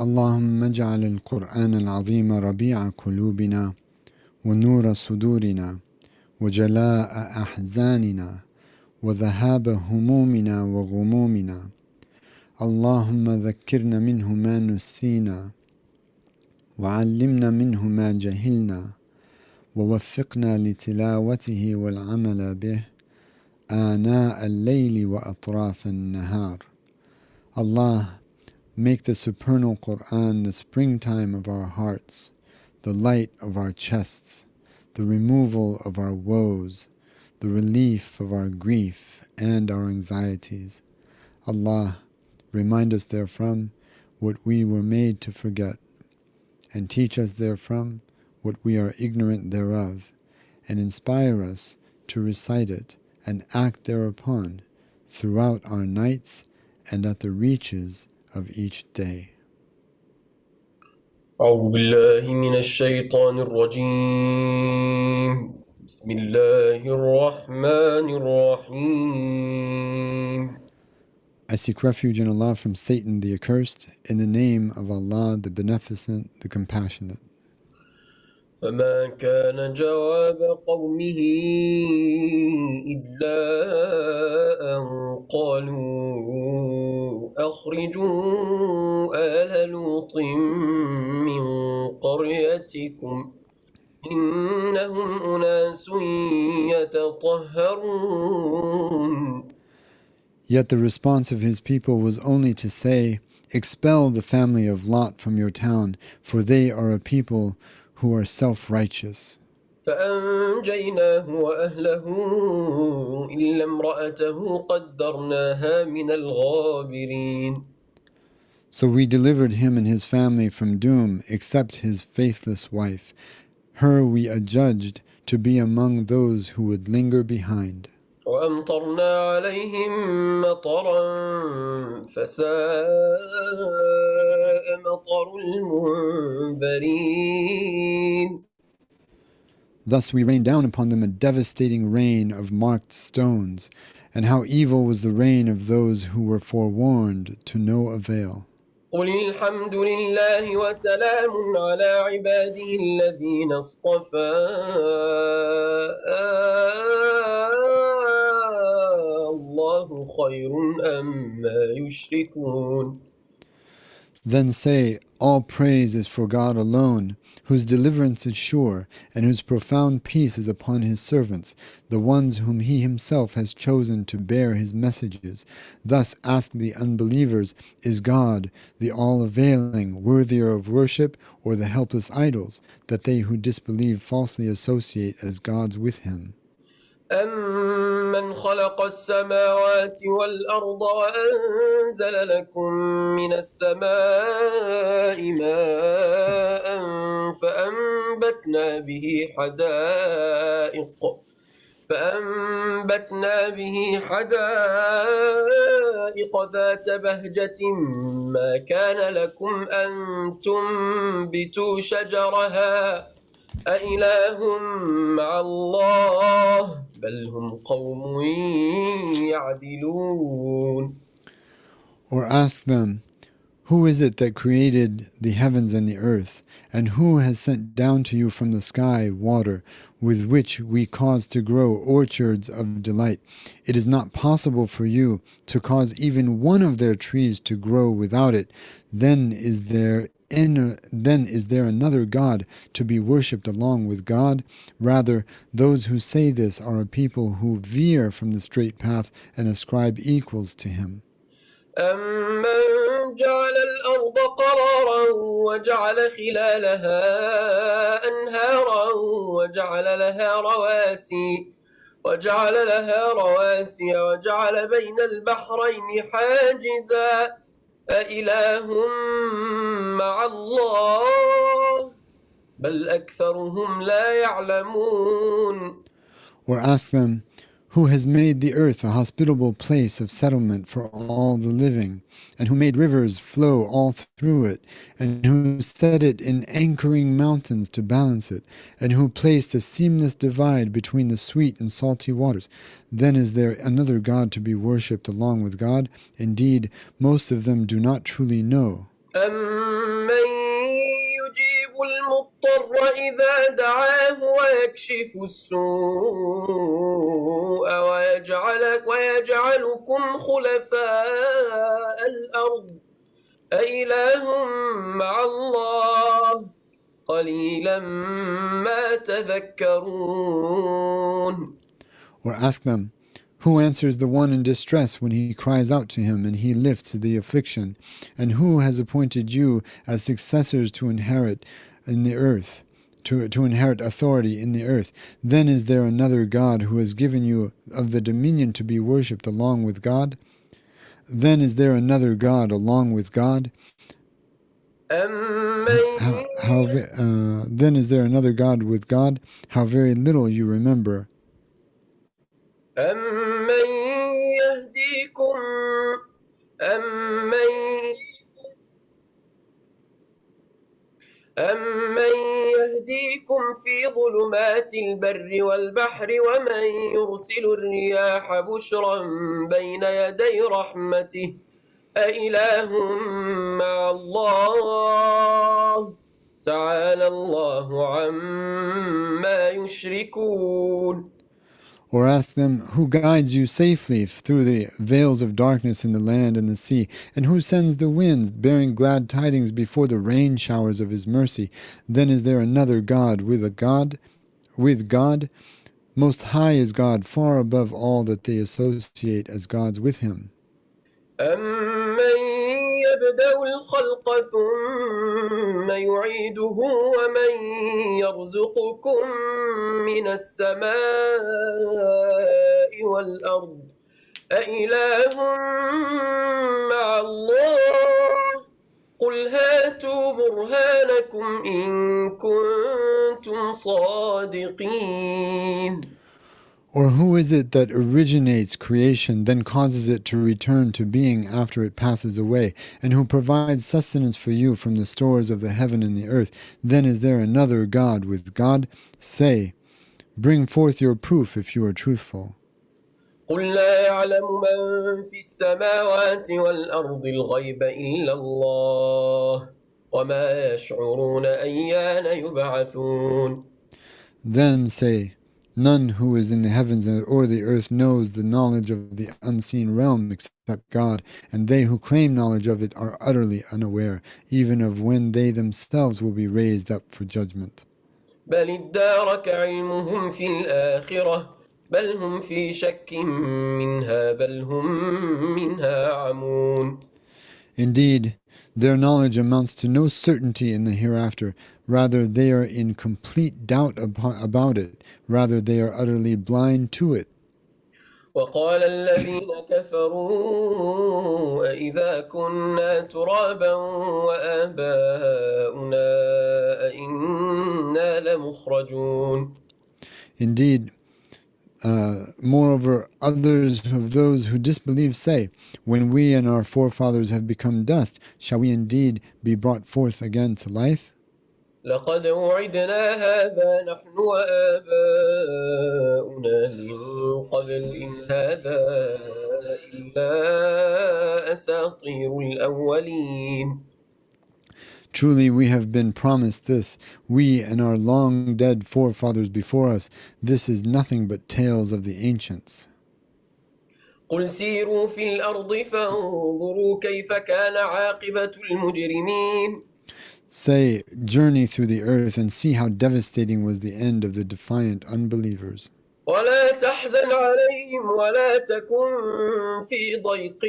اللهم اجعل القرآن العظيم ربيع قلوبنا ونور صدورنا وجلاء أحزاننا وذهاب همومنا وغمومنا. اللهم ذكرنا منه ما نسينا وعلمنا منه ما جهلنا ووفقنا لتلاوته والعمل به آناء الليل وأطراف النهار. Allah, make the supernal Quran the springtime of our hearts, the light of our chests, the removal of our woes, the relief of our grief and our anxieties. Allah, remind us therefrom what we were made to forget, and teach us therefrom what we are ignorant thereof, and inspire us to recite it and act thereupon throughout our nights and at the reaches of each day. أعوذ بالله من الشيطان الرجيم. بسم الله الرحمن الرحيم. I seek refuge in Allah from Satan the accursed, in the name of Allah the Beneficent, the Compassionate. فما كان جواب قومه إلا أن قالوا أخرجوا آل لوط من قريتكم إنهم أناس يتطهرون. Yet the response of his people was only to say, expel the family of Lot from your town, for they are a people who are self-righteous. فأنجيناه وأهله إلا امرأته قدرناها من الغابرين. So we delivered him and his family from doom, except his faithless wife. Her we adjudged to be among those who would linger behind. وأمطرنا عليهم مطرا فساء مطر المنذرين. Thus we rained down upon them a devastating rain of marked stones, and how evil was the rain of those who were forewarned to no avail. قل الحمد لله وسلام على عباده الذين اصطفى الله خير أما يشركون. Then say, all praise is for God alone, whose deliverance is sure, and whose profound peace is upon his servants, the ones whom he himself has chosen to bear his messages. Thus ask the unbelievers, is God, the all-availing, worthier of worship, or the helpless idols, that they who disbelieve falsely associate as gods with him? أَمَّنْ خَلَقَ السَّمَاوَاتِ وَالْأَرْضَ وَأَنزَلَ لَكُم مِّنَ السَّمَاءِ مَاءً فأنبتنا به حدائق ذات بهجة ما كان لكم أن تنبتوا شجرها أإله مع الله بل هم قوم يعدلون. Or ask them, who is it that created the heavens and the earth, and who has sent down to you from the sky water, with which we cause to grow orchards of delight? It is not possible for you to cause even one of their trees to grow without it. Then is there another God to be worshipped along with God? Rather, those who say this are a people who veer from the straight path and ascribe equals to him. أَمَّنْ جَعَلَ الْأَرْضَ قَرَارًا وَجَعَلَ خِلَالَهَا أَنْهَارًا وَجَعَلَ لَهَا رواسي وَجَعَلَ بَيْنَ الْبَحْرَيْنِ حَاجِزًا أَإِلَٰهٌ مَّعَ اللَّهِ بَلْ أَكْثَرُهُمْ لَا يَعْلَمُونَ. Or ask them, who has made the earth a hospitable place of settlement for all the living, and who made rivers flow all through it, and who set it in anchoring mountains to balance it, and who placed a seamless divide between the sweet and salty waters? Then is there another God to be worshipped along with God? Indeed, most of them do not truly know. المضطر إذا دعاه ويكشف السوء ويجعلكم خلفاء الأرض أإله مع الله قليلا ما تذكرون. Or ask them, who answers the one in distress when he cries out to him and he lifts the affliction? And who has appointed you as successors to inherit in the earth, to inherit authority in the earth? Then is there another God who has given you of the dominion to be worshipped along with God? Then is there another God along with God? Then is there another God with God? How very little you remember. أمن يهديكم في ظلمات البر والبحر ومن يرسل الرياح بشرا بين يدي رحمته أإله مع الله تعالى الله عما يشركون. Or ask them, who guides you safely through the veils of darkness in the land and the sea, and who sends the winds, bearing glad tidings before the rain showers of his mercy? Then is there another God with God? Most high is God, far above all that they associate as gods with him. أَمَّن يَبْدَأُ الْخَلْقَ ثُمَّ يُعِيدُهُ وَمَن يَرْزُقُكُم مِّنَ السَّمَاءِ وَالْأَرْضِ أَإِلَٰهٌ مَّعَ اللَّهِ قُلْ هَاتُوا بُرْهَانَكُمْ إِن كُنتُمْ صَادِقِينَ. Or who is it that originates creation, then causes it to return to being after it passes away, and who provides sustenance for you from the stores of the heaven and the earth? Then is there another God with God? Say, bring forth your proof if you are truthful. قُل لَّا يَعْلَمُ مَن فِي السَّمَاوَاتِ وَالْأَرْضِ الْغَيْبَ إِلَّا اللَّهُ وَمَا يَشْعُرُونَ أَيَّانَ يُبْعَثُونَ. Then say, none who is in the heavens or the earth knows the knowledge of the unseen realm except God, and they who claim knowledge of it are utterly unaware, even of when they themselves will be raised up for judgment. بَلِ ادَّارَكَ عِلْمُهُمْ فِي الْآخِرَةِ بَلْ هُمْ فِي شَكٍّ مِّنْهَا بَلْ هُمْ مِنْهَا عَمُونَ. Indeed, their knowledge amounts to no certainty in the hereafter. Rather, they are in complete doubt about it. Rather, they are utterly blind to it. وقال الذين كفروا أإذا كنا ترابا وآباؤنا أإنا لمخرجون. Indeed, moreover, others of those who disbelieve say, when we and our forefathers have become dust, shall we indeed be brought forth again to life? لقد وعدنا هذا نحن وآباؤنا من قبل إن هذا إلا أساطير الأولين. Truly we have been promised this, we and our long dead forefathers before us. This is nothing but tales of the ancients. قل سيروا في الأرض فانظروا كيف كان عاقبة المجرمين. Say, journey through the earth and see how devastating was the end of the defiant unbelievers. ولا تحزن عليهم ولا تكن في ضيق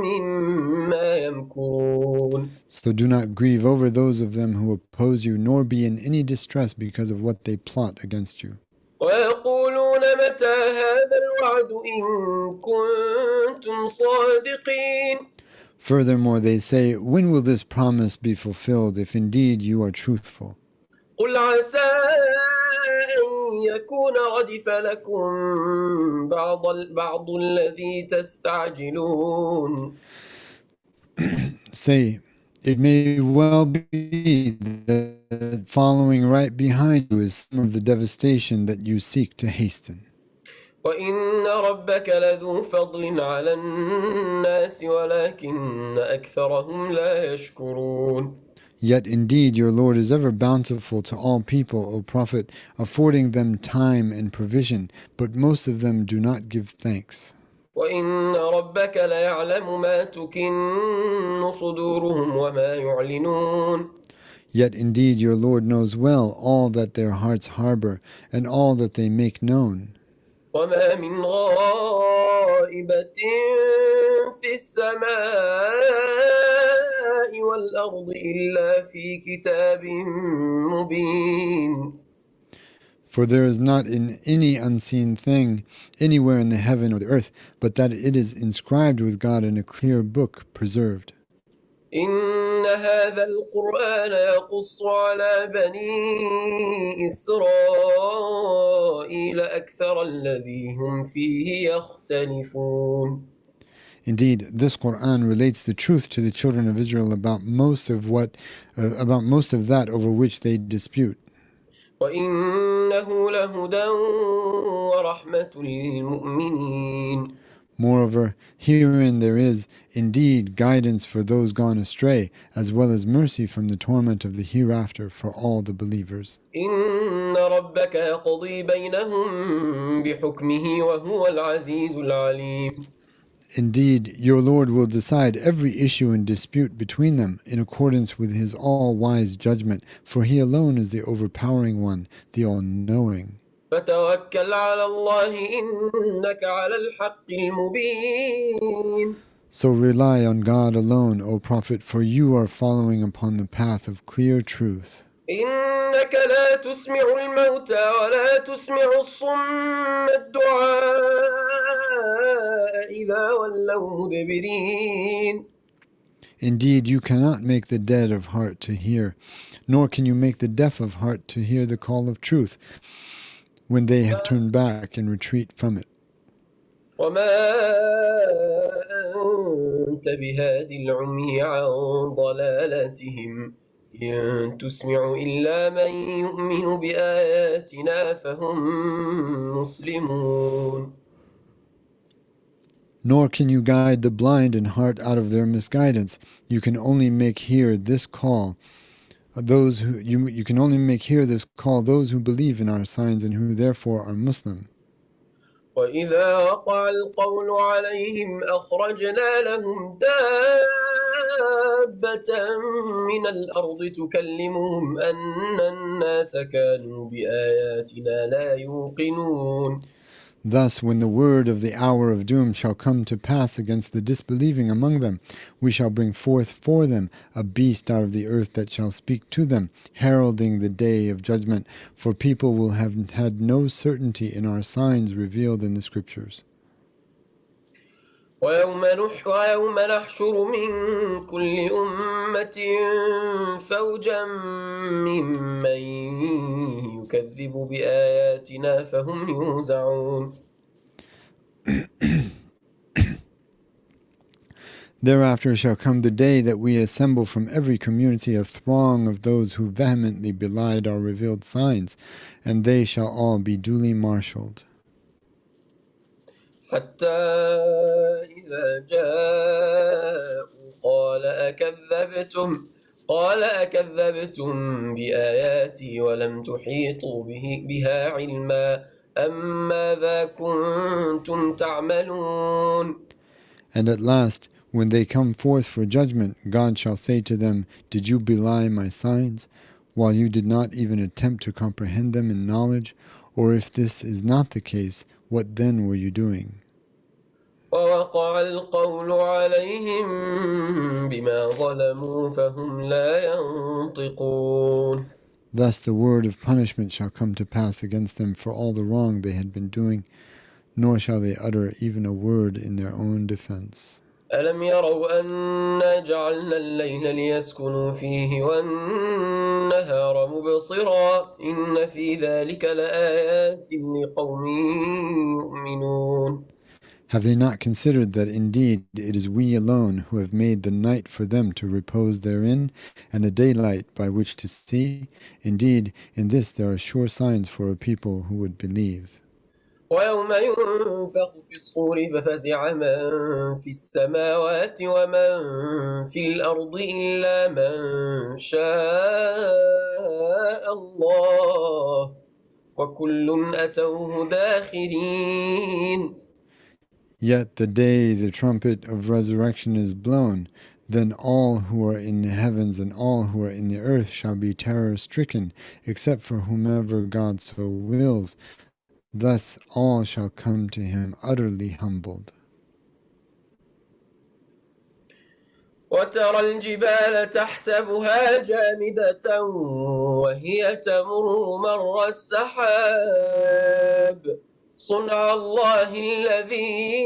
مما يمكرون. So do not grieve over those of them who oppose you, nor be in any distress because of what they plot against you. ويقولون متى هذا الوعد إن كنتم صادقين. Furthermore, they say, when will this promise be fulfilled if indeed you are truthful? قل عسى أن يكون ردف لكم بعض الذي تستعجلون. Say, it may well be that following right behind you is some of the devastation that you seek to hasten. وإن ربك لذو فضل على الناس ولكن أكثرهم لا يشكرون. Yet indeed your Lord is ever bountiful to all people, O Prophet, affording them time and provision, but most of them do not give thanks. وإن ربك ليعلم ما تكن صدورهم وما يعلنون. Yet indeed your Lord knows well all that their hearts harbor and all that they make known. وما من غائبة في السماء والأرض إلا في كتاب مبين. For there is not in any unseen thing anywhere in the heaven or the earth, but that it is inscribed with God in a clear book preserved. إن هذا القرآن يقص على بني إسرائيل أكثر الذي هم فيه يختلفون. Indeed, this Quran relates the truth to the children of Israel about most of that over which they dispute. وإنه لهدى ورحمة للمؤمنين. Moreover, herein there is indeed guidance for those gone astray, as well as mercy from the torment of the hereafter for all the believers. إن ربك يقضي بينهم بحكمه وهو العزيز العليم. Indeed, your Lord will decide every issue and dispute between them in accordance with his all-wise judgment, for he alone is the overpowering one, the all-knowing. فتوكل على الله إنك على الحق المبين. So rely on God alone, O Prophet, for you are following upon the path of clear truth. إنك لا تسمع الموتى ولا تسمع الصم الدعاء إذا ولوا مدبرين. Indeed, you cannot make the dead of heart to hear, nor can you make the deaf of heart to hear the call of truth when they have turned back and retreat from it. وما أنت بهاد العمي عن ضلالتهم إن تسمع إلا من يؤمن بآياتنا فهم مسلمون. Nor can you guide the blind in heart out of their misguidance. You can only make hear this call those who believe in our signs and who therefore are Muslim. وإذا وقع القول عليهم أخرجنا لهم دابة من الأرض تكلمهم أن الناس كانوا بآياتنا لا يوقنون. Thus, when the word of the hour of doom shall come to pass against the disbelieving among them, we shall bring forth for them a beast out of the earth that shall speak to them, heralding the day of judgment, for people will have had no certainty in our signs revealed in the scriptures. ويوم نحشر من كل أمة فوجا ممن يكذب بآياتنا فهم يوزعون. Thereafter shall come the day that we assemble from every community a throng of those who vehemently belied our revealed signs, and they shall all be duly marshaled. حتى إذا جاءوا قال أكذبتم بآياتي ولم تحيطوا بها علما أم ماذا كنتم تعملون. And at last, when they come forth for judgment, God shall say to them, Did you belie my signs, while you did not even attempt to comprehend them in knowledge? Or if this is not the case, what then were you doing? ووقع القول عليهم بما ظلموا فهم لا ينطقون. Thus the word of punishment shall come to pass against them for all the wrong they had been doing, nor shall they utter even a word in their own defense. ألم يروا أنا جعلنا الليل ليسكنوا فيه والنهار مبصرا إن في ذلك لآيات لقوم يؤمنون. Have they not considered that indeed it is we alone who have made the night for them to repose therein, and the daylight by which to see? Indeed, in this there are sure signs for a people who would believe. ويوم ينفخ في الصور ففزع من في السماوات ومن في الأرض إلا من شاء الله وكل أتوه داخرين. Yet the day the trumpet of resurrection is blown, then all who are in the heavens and all who are in the earth shall be terror-stricken, except for whomever God so wills. Thus all shall come to him utterly humbled. وترى الجبال تحسبها جامدة وهي تمر مر السحاب صنع الله الذي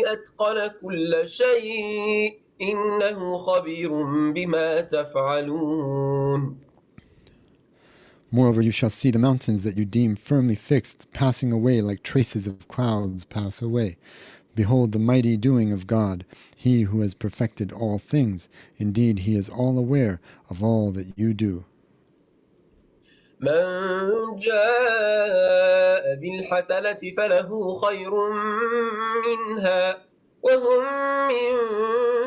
أتقن كل شيء إنه خبير بما تفعلون. Moreover, you shall see the mountains that you deem firmly fixed, passing away like traces of clouds pass away. Behold the mighty doing of God, he who has perfected all things. Indeed, he is all aware of all that you do. من جاء بالحسنة فله خير منها وهم من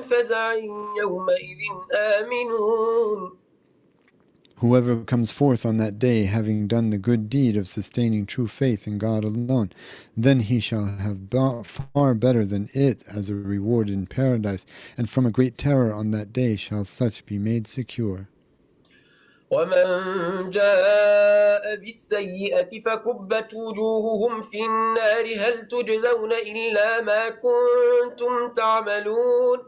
فزع يومئذ آمنون. Whoever comes forth on that day having done the good deed of sustaining true faith in God alone, then he shall have far better than it as a reward in paradise, and from a great terror on that day shall such be made secure. ومن جاء بالسيئة فكبت وجوههم في النار هل تجزون إلا ما كنتم تعملون.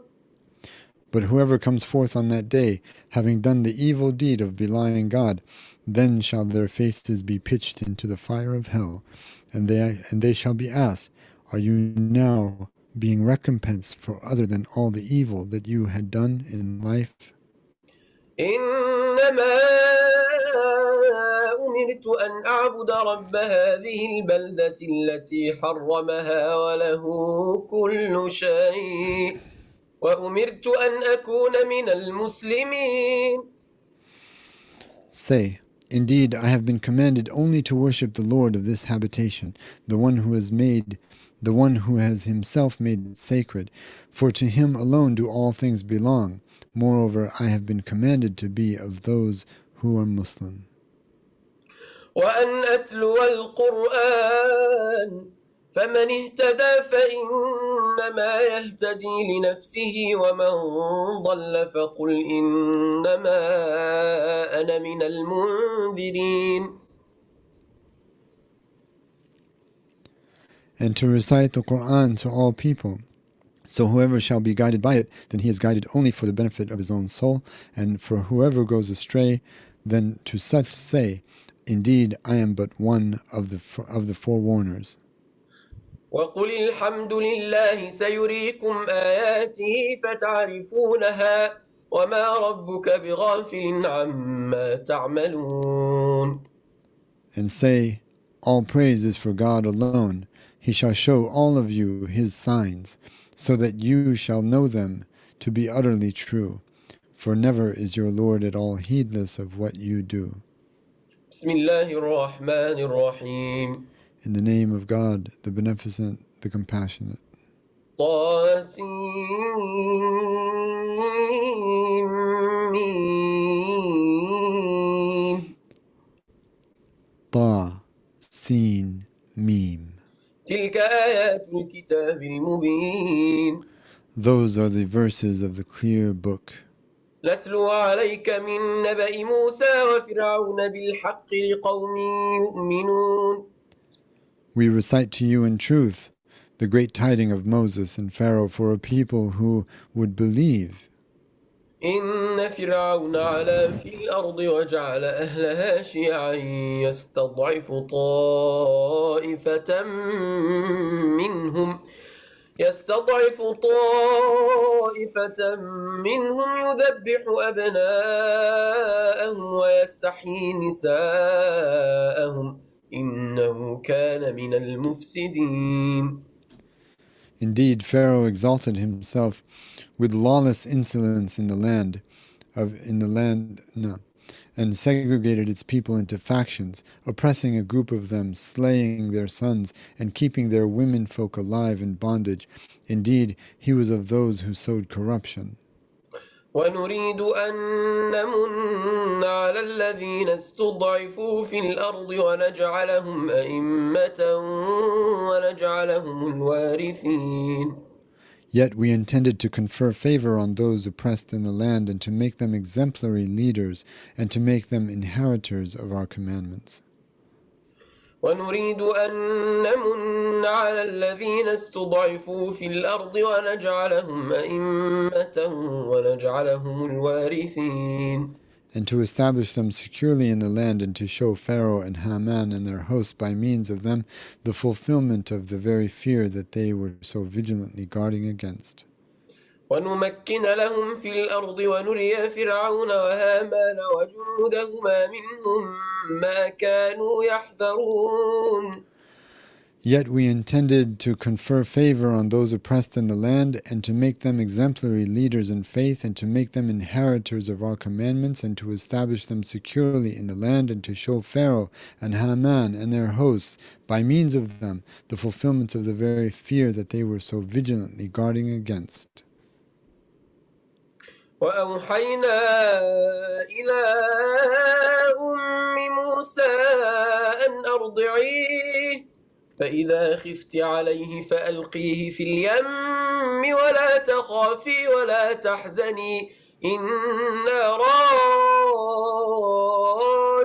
But whoever comes forth on that day, having done the evil deed of belying God, then shall their faces be pitched into the fire of hell, and they shall be asked, Are you now being recompensed for other than all the evil that you had done in life? إنما أمرت أن أعبد رب هذه البلدة التي حرمها وله كل شيء وأمرت أن أكون من المسلمين. Say, Indeed, I have been commanded only to worship the Lord of this habitation, the one who has himself made it sacred, for to him alone do all things belong. Moreover, I have been commanded to be of those who are Muslim. وأن أتلو القرآن فمن اهتدى فإنما يهتدي لنفسه ومن ضل فقل إنما أنا من المنذرين. And to recite the Quran to all people. So whoever shall be guided by it, then he is guided only for the benefit of his own soul, and for whoever goes astray, then to such say, Indeed, I am but one of the forewarners. وقل الحمد لله سيريكم آياته فتعرفونها وما ربك بغافل عما تعملون. And say, All praise is for God alone. He shall show all of you his signs, so that you shall know them to be utterly true. For never is your Lord at all heedless of what you do. بسم الله الرحمن الرحيم. In the name of God, the Beneficent, the Compassionate. طاسين Ta, Sin, Mim. تلك آيات الكتاب المبين. Those are the verses of the clear book. نتلو عليك من نبأ موسى وفرعون بالحق لقوم يؤمنون. We recite to you in truth the great tiding of Moses and Pharaoh for a people who would believe. إن فرعون علا في الأرض وجعل أهلها شيعا يستضعف طائفة منهم يذبح أبناءهم ويستحيي نساءهم إنه كان من المفسدين. Indeed, Pharaoh exalted himself with lawless insolence in the land. and segregated its people into factions, oppressing a group of them, slaying their sons, and keeping their women folk alive in bondage. Indeed, he was of those who sowed corruption. ونريد أن نمن على الذين استضعفوا في الأرض ونجعلهم أئمة ونجعلهم الوارثين. Yet we intended to confer favor on those oppressed in the land and to make them exemplary leaders and to make them inheritors of our commandments. ونريد أن نمن على الذين استضعفوا في الأرض ونجعلهم أئمة ونجعلهم الوارثين. And to establish them securely in the land and to show Pharaoh and Haman and their hosts by means of them the fulfillment of the very fear that they were so vigilantly guarding against. ونمكن لهم في الأرض ونري فرعون وهامان وجنودهما منهم ما كانوا يحذرون. Yet we intended to confer favor on those oppressed in the land and to make them exemplary leaders in faith and to make them inheritors of our commandments and to establish them securely in the land and to show Pharaoh and Haman and their hosts by means of them the fulfillment of the very fear that they were so vigilantly guarding against. وأوحينا إلى أم موسى أن أرضعيه فإذا خفت عليه فألقيه في اليم ولا تخافي ولا تحزني إنا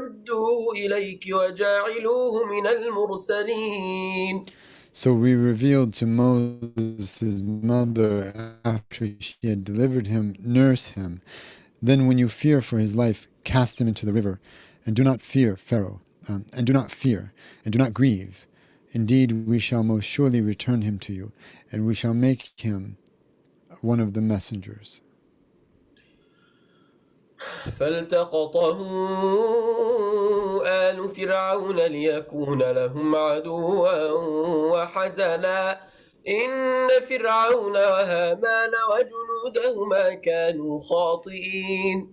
رادوه إليك وجاعلوه من المرسلين. So we revealed to Moses his mother after she had delivered him, nurse him. Then when you fear for his life, cast him into the river, and do not fear Pharaoh, and do not fear, and do not grieve. Indeed, we shall most surely return him to you, and we shall make him one of the messengers. فالتقطه آل فرعون ليكون لهم عدوا وحزنا إن فرعون وهامان وجنودهما كانوا خاطئين.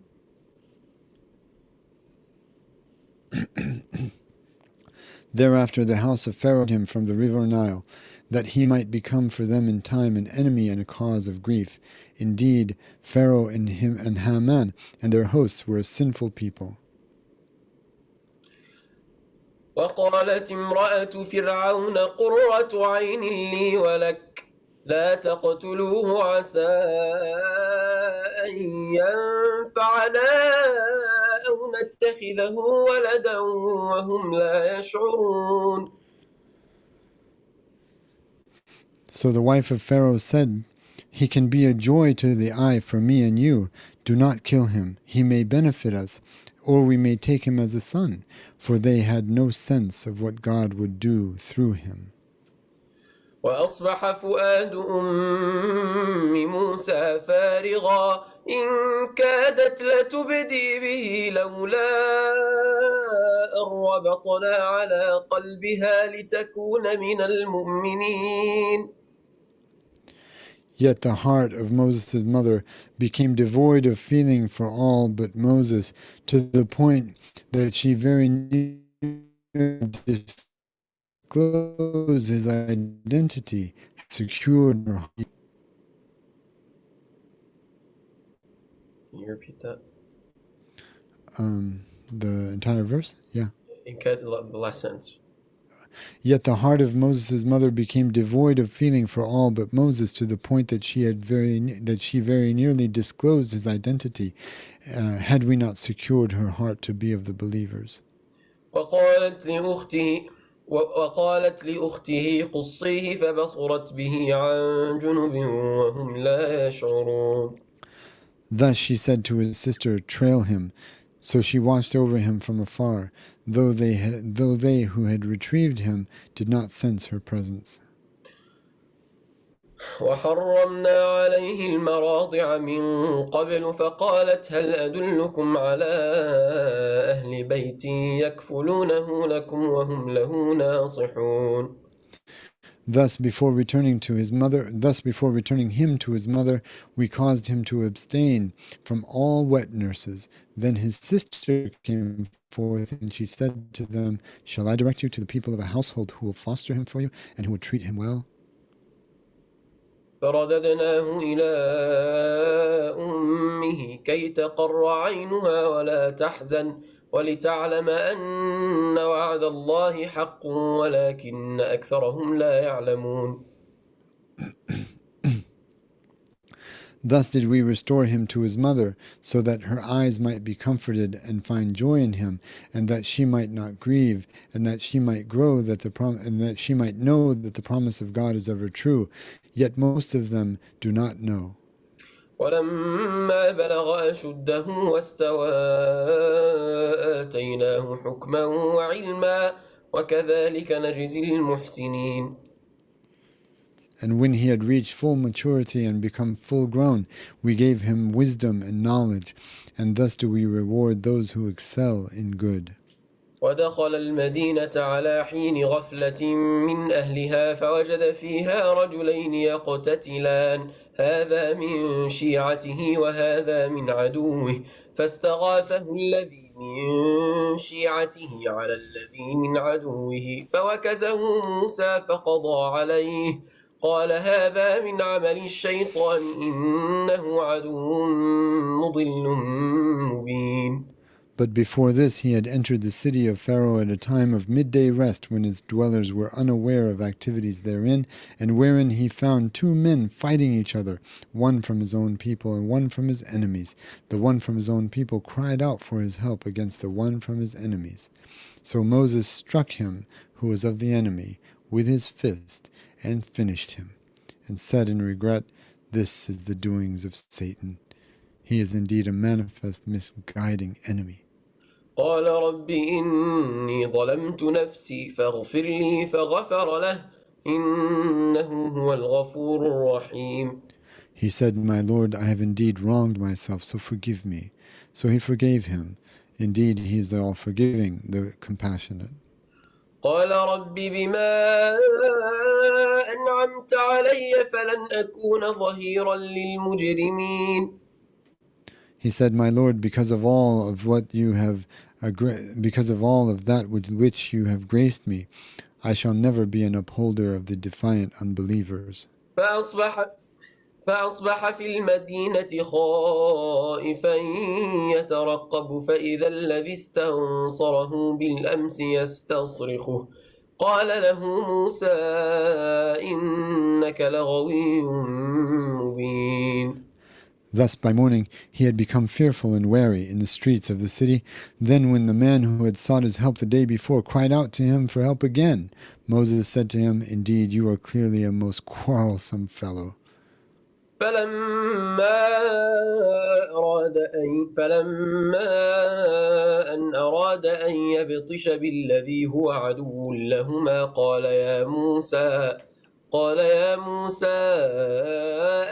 Thereafter the house of Pharaoh him from the river Nile, that he might become for them in time an enemy and a cause of grief. Indeed, Pharaoh and him and Haman and their hosts were a sinful people. وقالت امرأة فرعون قرة عين لي ولك لا تقتلوه عسى أن ينفعنا أو نتخذه ولدا وهم لا يشعرون. So the wife of Pharaoh said, "He can be a joy to the eye for me and you. Do not kill him. He may benefit us, or we may take him as a son." For they had no sense of what God would do through him. وأصبح فؤاد أم موسى فارغا إن كادت لتبدي به لولا أن ربطنا على قلبها لتكون من المؤمنين. Yet the heart of Moses' mother became devoid of feeling for all but Moses, to the point that she very nearly disclosed his identity, secured her heart. Can you repeat that? The entire verse? Yeah. The last sentence. Yet the heart of Moses' mother became devoid of feeling for all but Moses, to the point that she very nearly disclosed his identity, had we not secured her heart to be of the believers. وقالت لأخته قصيه فبصرت به عن جنب وهم لا يشعرون. Thus she said to his sister, "Trail him." So she watched over him from afar, though they who had retrieved him did not sense her presence. وحرمنا عليه المراضع من قبل فقالت هل أدلكم على أهل بيت يكفلونه لكم وهم له ناصحون. Thus before returning him to his mother, we caused him to abstain from all wet nurses. Then his sister came forth, and she said to them, "Shall I direct you to the people of a household who will foster him for you, and who will treat him well?" فرددناه إلى أمه كي تقر عينها ولا تحزن ولتعلم أن وعد الله حق ولكن أكثرهم لا يعلمون. Thus did we restore him to his mother, so that her eyes might be comforted and find joy in him, and that she might not grieve, and that she might grow and that she might know that the promise of God is ever true. Yet most of them do not know. ولما بلغ أشده واستوى آتيناه حكما وعلما وكذلك نجزي المحسنين. And when he had reached full maturity and become full grown, we gave him wisdom and knowledge, and thus do we reward those who excel in good. ودخل المدينة على حين غفلة من أهلها فوجد فيها رجلين يقتتلان هذا من شيعته وهذا من عدوه فاستغاثه الذي من شيعته على الذي من عدوه فوكزه موسى فقضى عليه قال هذا من عمل الشيطان إنه عدو مضل مبين. But before this he had entered the city of Pharaoh at a time of midday rest, when its dwellers were unaware of activities therein, and wherein he found two men fighting each other, one from his own people and one from his enemies. The one from his own people cried out for his help against the one from his enemies. So Moses struck him who was of the enemy with his fist and finished him, and said in regret, "This is the doings of Satan. He is indeed a manifest misguiding enemy." قال رب إني ظلمت نفسي فاغفر لي فغفر له إنه هو الغفور الرحيم. He said, "My Lord, I have indeed wronged myself, so forgive me." So he forgave him. Indeed, he is the all-forgiving, the compassionate. قال رب بما أنعمت علي فلن أكون ظهيرا للمجرمين. He said, "My Lord, because of all of that with which you have graced me, I shall never be an upholder of the defiant unbelievers." فأصبح في المدينة خائفا يترقب فإذا الذي استنصره بالأمس يستصرخه قال له موسى إنك لغوي مبين. Thus by morning he had become fearful and wary in the streets of the city. Then when the man who had sought his help the day before cried out to him for help again, Moses said to him, "Indeed, you are clearly a most quarrelsome fellow." فلما أن أراد أن يبطش بالذي هو عدو لهما قال يا موسى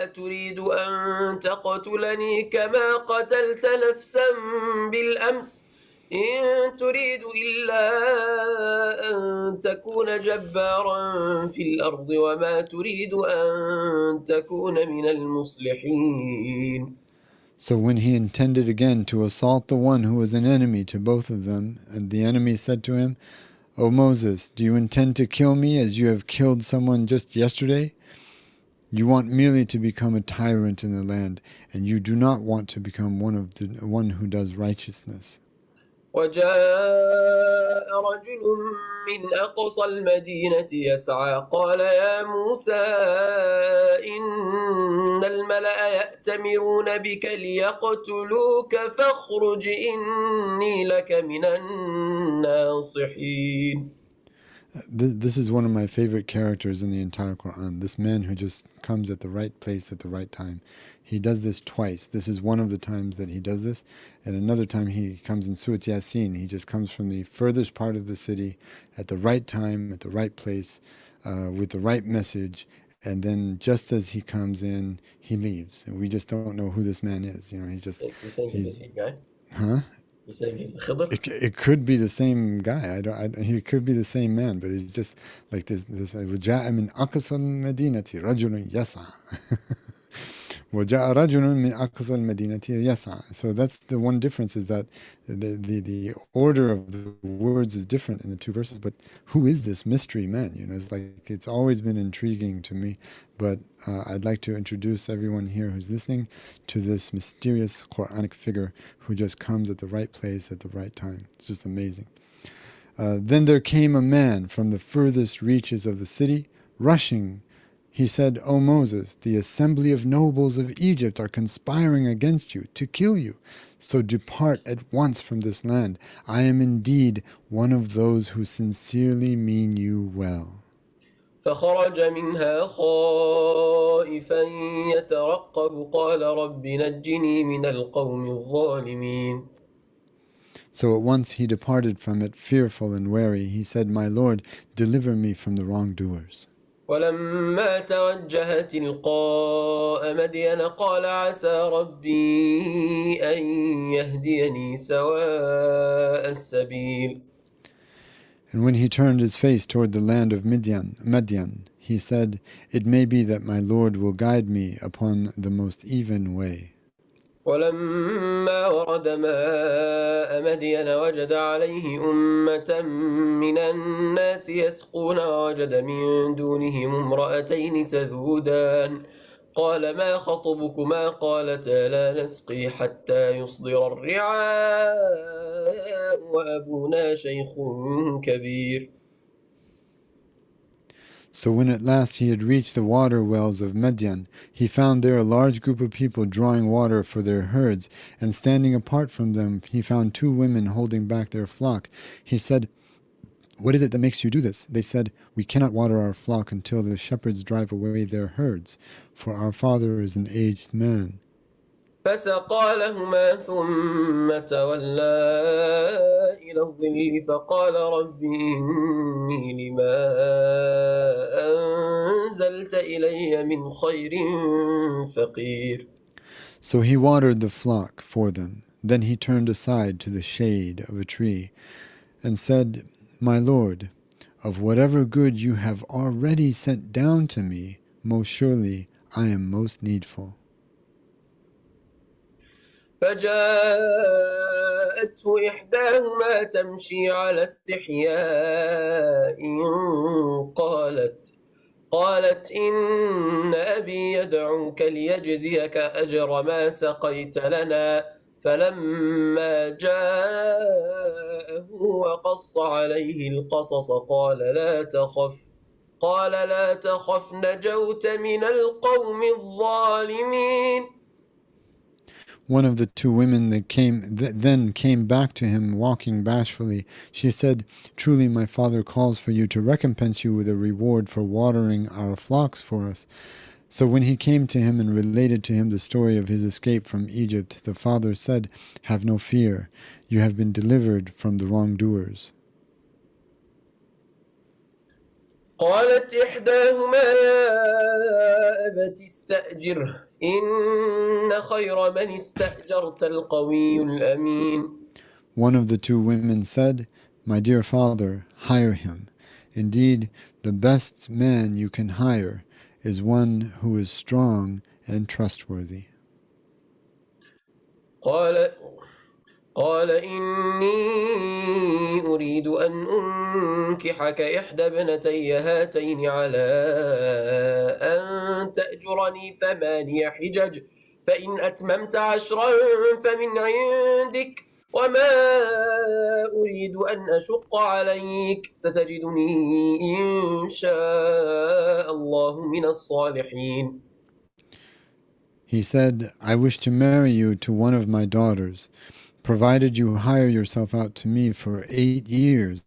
أتريد أن تقتلني كما قتلت نفسا بالأمس إن تريد إلا أن تكون جبارا في الأرض وما تريد أن تكون من المصلحين. So when he intended again to assault the one who was an enemy to both of them, and the enemy said to him, "O Moses, do you intend to kill me as you have killed someone just yesterday? You want merely to become a tyrant in the land, and you do not want to become one who does righteousness." وجاء رجل من أقصى المدينة يسعى قال يا موسى إن الملأ يأتمرون بك ليقتلوك فاخرج إني لك من الناصحين. This is one of my favorite characters in the entire Quran. This man who just comes at the right place at the right time. He does this twice. This is one of the times that he does this. And another time he comes in Surah Yasin. He just comes from the furthest part of the city at the right time, at the right place, with the right message. And then just as he comes in, he leaves. And we just don't know who this man is. You know, You think he's the same guy? Huh? You're saying he's the Khidr? It could be the same guy. He could be the same man, but he's just like this. وَجَاءَ مِنْ أَقْصَى الْمَدِينَةِ رَجُلٌ يَسْعَى. وَجَاءَ رَجُلٌ مِنْ أَقْصَى الْمَدِينَةِ يَسْعَى. So that's the one difference, is that the order of the words is different in the two verses. But who is this mystery man? It's like, it's always been intriguing to me. But I'd like to introduce everyone here who's listening to this mysterious Quranic figure who just comes at the right place at the right time. It's just amazing. Then there came a man from the furthest reaches of the city, rushing. He said, O Moses, the assembly of nobles of Egypt are conspiring against you to kill you. So depart at once from this land. I am indeed one of those who sincerely mean you well. فخرج منها خائفا يترقب قال رب نجني من القوم الظالمين. So at once he departed from it, fearful and wary. He said, My Lord, deliver me from the wrongdoers. ولما توجه تلقاء مدين قال عسى ربي أن يهديني سواء السبيل. And when he turned his face toward the land of Midian, he said, It may be that my Lord will guide me upon the most even way. ولما ورد ماء مدين وجد عليه أمة من الناس يسقون ووجد من دونهم امرأتين تذودان قال ما خطبكما قالتا لا نسقي حتى يصدر الرعاء وأبونا شيخ كبير. So when at last he had reached the water wells of Midian, he found there a large group of people drawing water for their herds, and standing apart from them he found two women holding back their flock. He said, What is it that makes you do this? They said, We cannot water our flock until the shepherds drive away their herds, for our father is an aged man. فسقى لهما ثم تولى إلى الظل فقال رب إني لما أنزلت إلي من خير فقير. So he watered the flock for them. Then he turned aside to the shade of a tree and said, My Lord, of whatever good you have already sent down to me, most surely I am most needful. فجاءته إحداهما تمشي على استحياء قالت إن أبي يدعوك ليجزيك أجر ما سقيت لنا فلما جاءه وقص عليه القصص قال لا تخف نجوت من القوم الظالمين. One of the two women that then came back to him walking bashfully. She said, Truly my father calls for you to recompense you with a reward for watering our flocks for us. So when he came to him and related to him the story of his escape from Egypt, the father said, Have no fear, you have been delivered from the wrongdoers. قالت إحداهما يا أبت استأجره إن خير من استأجرت القوي الأمين. One of the two women said, My dear father, hire him. Indeed, the best man you can hire is one who is strong and trustworthy. قال إني أريد أن أنكحك إحدى ابنتي هاتين على أن تأجرني 8 حجج فإن أتممت 10 فمن عندك وما أريد أن أشق عليك ستجدني إن شاء الله من الصالحين. He said, I wish to marry you to one of my daughters, provided you hire yourself out to me for 8 years,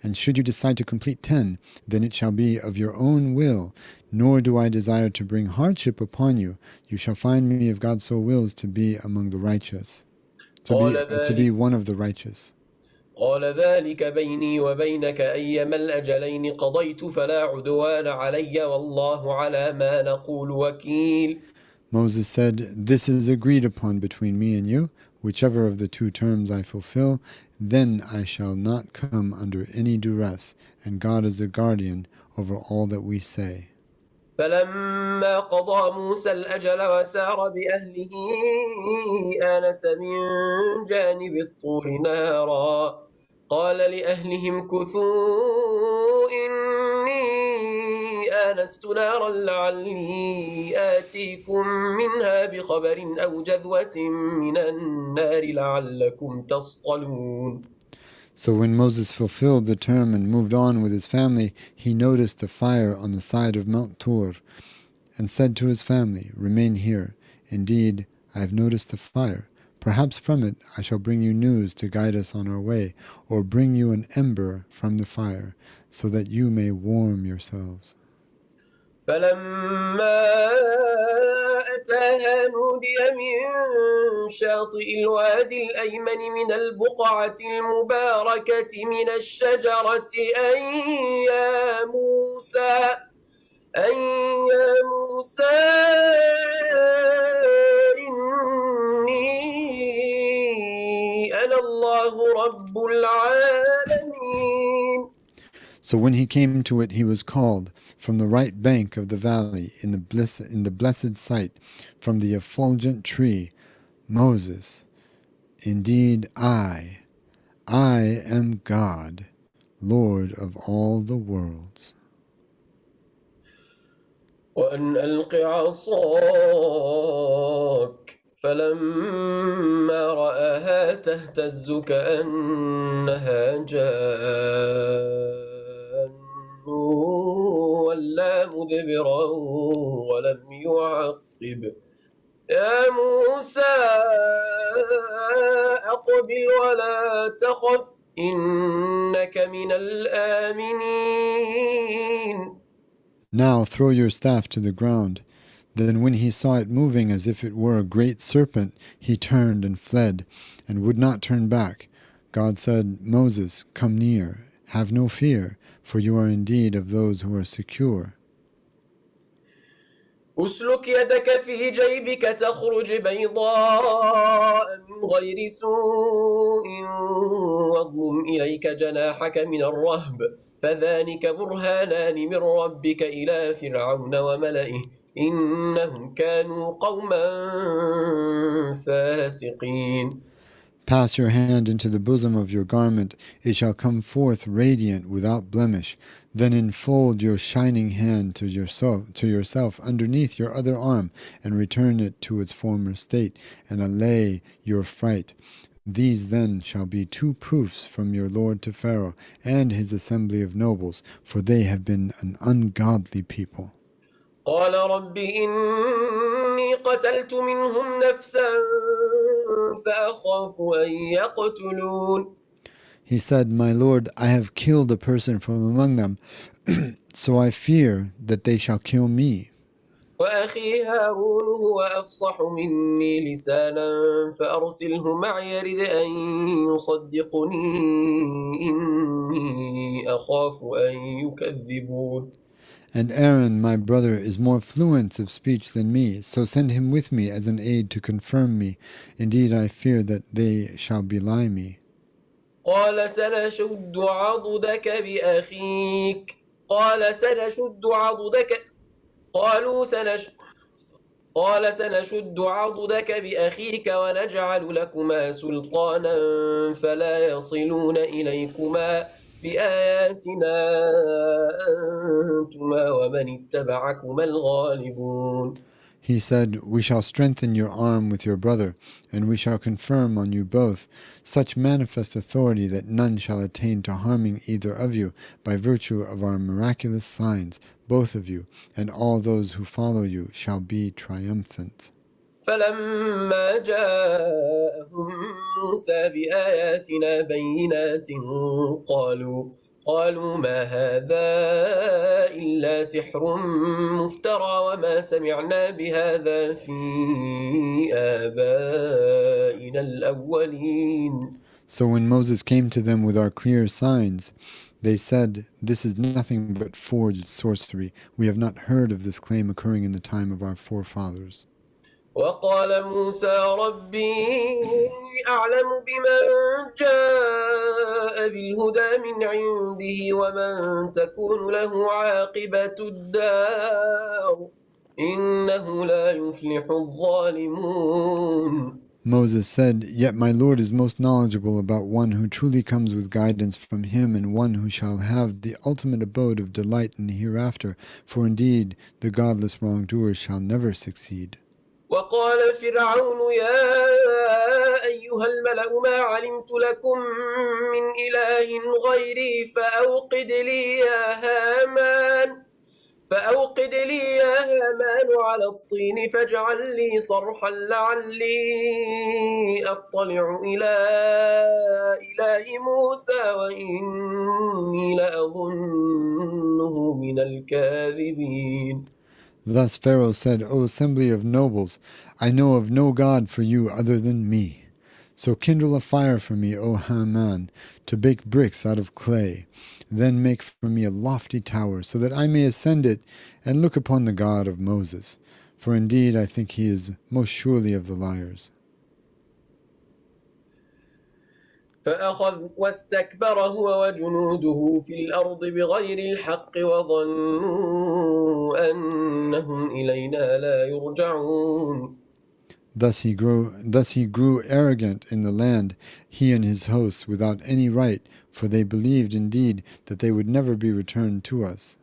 and should you decide to complete 10, then it shall be of your own will, nor do I desire to bring hardship upon you. You shall find me, if God so wills, to be among the righteous, to be one of the righteous. قال ذلك بيني وبينك أيما الأجلين قضيت فلا عدوان علي والله على ما نقول وكيل. Moses said, This is agreed upon between me and you. whichever of the two terms I fulfill, then I shall not come under any duress, and God is the guardian over all that we say. فلما قضى موسى الأجل وسار بأهله آنس من جانب الطور نارا قال لأهلهم كثوا إني آنست نارا لعلي آتيكم منها بخبر أو جذوة من النار لعلكم تصطلون. So when Moses fulfilled the term and moved on with his family, he noticed a fire on the side of Mount Tur and said to his family, "Remain here. Indeed, I have noticed a fire. Perhaps from it I shall bring you news to guide us on our way, or bring you an ember from the fire, so that you may warm yourselves." فلما أتاها نودي من شاطئ الوادي الأيمن من البقعة المباركة من الشجرة أن يا موسى إني أنا الله رب العالمين. So when he came to it, he was called from the right bank of the valley in the blessed sight, from the effulgent tree, Moses, indeed I am God, Lord of all the worlds. وأن ألق عصاك فلما رآها تهتز كأنها جان ولا مدبرا ولم يعقب يا موسى أقبل ولا تخف إنك من الآمنين. Now throw your staff to the ground. Then when he saw it moving as if it were a great serpent, he turned and fled, and would not turn back. God said, "Moses, come near. Have no fear, for you are indeed of those who are secure." أسلك يدك في جيبك تخرج بيضاء من غير سوء واضمم إليك جناحك من الرهب فذلك برهانان من ربك إلى فرعون وملئه إنهم كانوا قوما فاسقين. Pass your hand into the bosom of your garment, it shall come forth radiant without blemish. Then enfold your shining hand to yourself underneath your other arm, and return it to its former state, and allay your fright. These then shall be two proofs from your Lord to Pharaoh and his assembly of nobles, for they have been an ungodly people. قال رب إني قتلت منهم نفسا فأخاف أن يقتلون. He said, "My Lord, I have killed a person from among them, so I fear that they shall kill me." وأخي هارون هو أفصح مني لسانا فأرسله معي يرد أن يصدقني إني أخاف أن يكذبون. And Aaron, my brother, is more fluent of speech than me, so send him with me as an aid to confirm me. Indeed, I fear that they shall belie me. قال سنشد عضدك بأخيك قال سنشد عضدك بأخيك ونجعل لكما سلطانا فلا يصلون إليكما بآياتنا أنتما ومن اتبعكما الغالبون. He said, "We shall strengthen your arm with your brother, and we shall confirm on you both such manifest authority that none shall attain to harming either of you by virtue of our miraculous signs, both of you, and all those who follow you shall be triumphant." فلما جاءهم موسى بآياتنا بينات قالوا ما هذا إلا سحر مفترى وما سمعنا بهذا في آبائنا الأولين. So when Moses came to them with our clear signs, they said, "This is nothing but forged sorcery. We have not heard of this claim occurring in the time of our forefathers." وقال موسى ربي أعلم بمن جاء بالهدى من عنده ومن تكون له عاقبة الدار إنه لا يفلح الظالمون. Moses said, "Yet my Lord is most knowledgeable about one who truly comes with guidance from him and one who shall have the ultimate abode of delight in the hereafter, for indeed the godless wrongdoers shall never succeed." وقال فرعون يا أيها الملأ ما علمت لكم من إله غيري فأوقد لي يا هامان على الطين فاجعل لي صرحا لعلي أطلع إلى إله موسى وإني لأظنه من الكاذبين. Thus Pharaoh said, "O assembly of nobles, I know of no God for you other than me. So kindle a fire for me, O Haman, to bake bricks out of clay. Then make for me a lofty tower, so that I may ascend it and look upon the God of Moses. For indeed I think he is most surely of the liars." فأخذ واستكبر هو وجنوده في الأرض بغير الحق وظنوا أنهم إلينا لا يرجعون. Thus he grew arrogant in the land, he and his hosts, without any right, for they believed indeed that they would never be returned to us.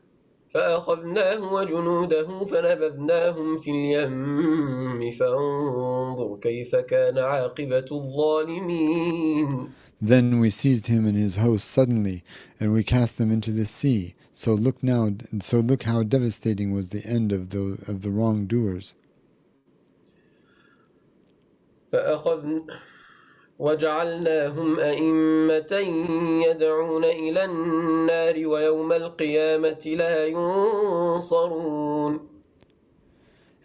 فأخذناه وجنوده فنبذناهم في اليم فانظر كيف كان عاقبة الظالمين. Then we seized him and his hosts suddenly, and we cast them into the sea. So look how devastating was the end of the wrongdoers. وجعلناهم أئمة يدعون إلى النار ويوم القيامة لا ينصرون.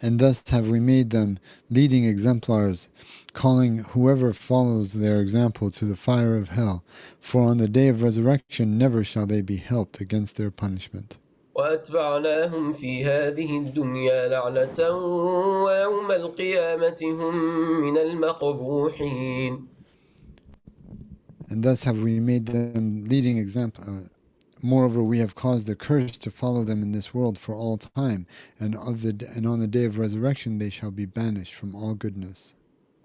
And thus have we made them leading exemplars, calling whoever follows their example to the fire of hell, for on the day of resurrection never shall they be helped against their punishment. وأتبعناهم في هذه الدنيا لعنة ويوم القيامة هم من المقبوحين. And thus have we made them leading example. Moreover, we have caused a curse to follow them in this world for all time, and on the day of resurrection they shall be banished from all goodness.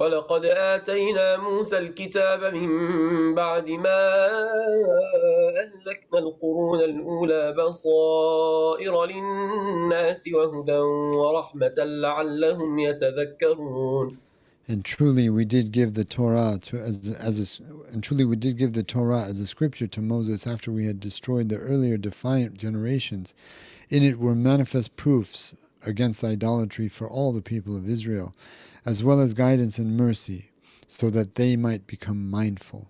ولقد آتينا موسى الكتاب من بعد ما أهلكنا القرون الأولى بصائر للناس وهدى ورحمة لعلهم يتذكرون. And truly we did give the Torah as a scripture to Moses after we had destroyed the earlier defiant generations. In it were manifest proofs against idolatry for all the people of Israel, as well as guidance and mercy, so that they might become mindful.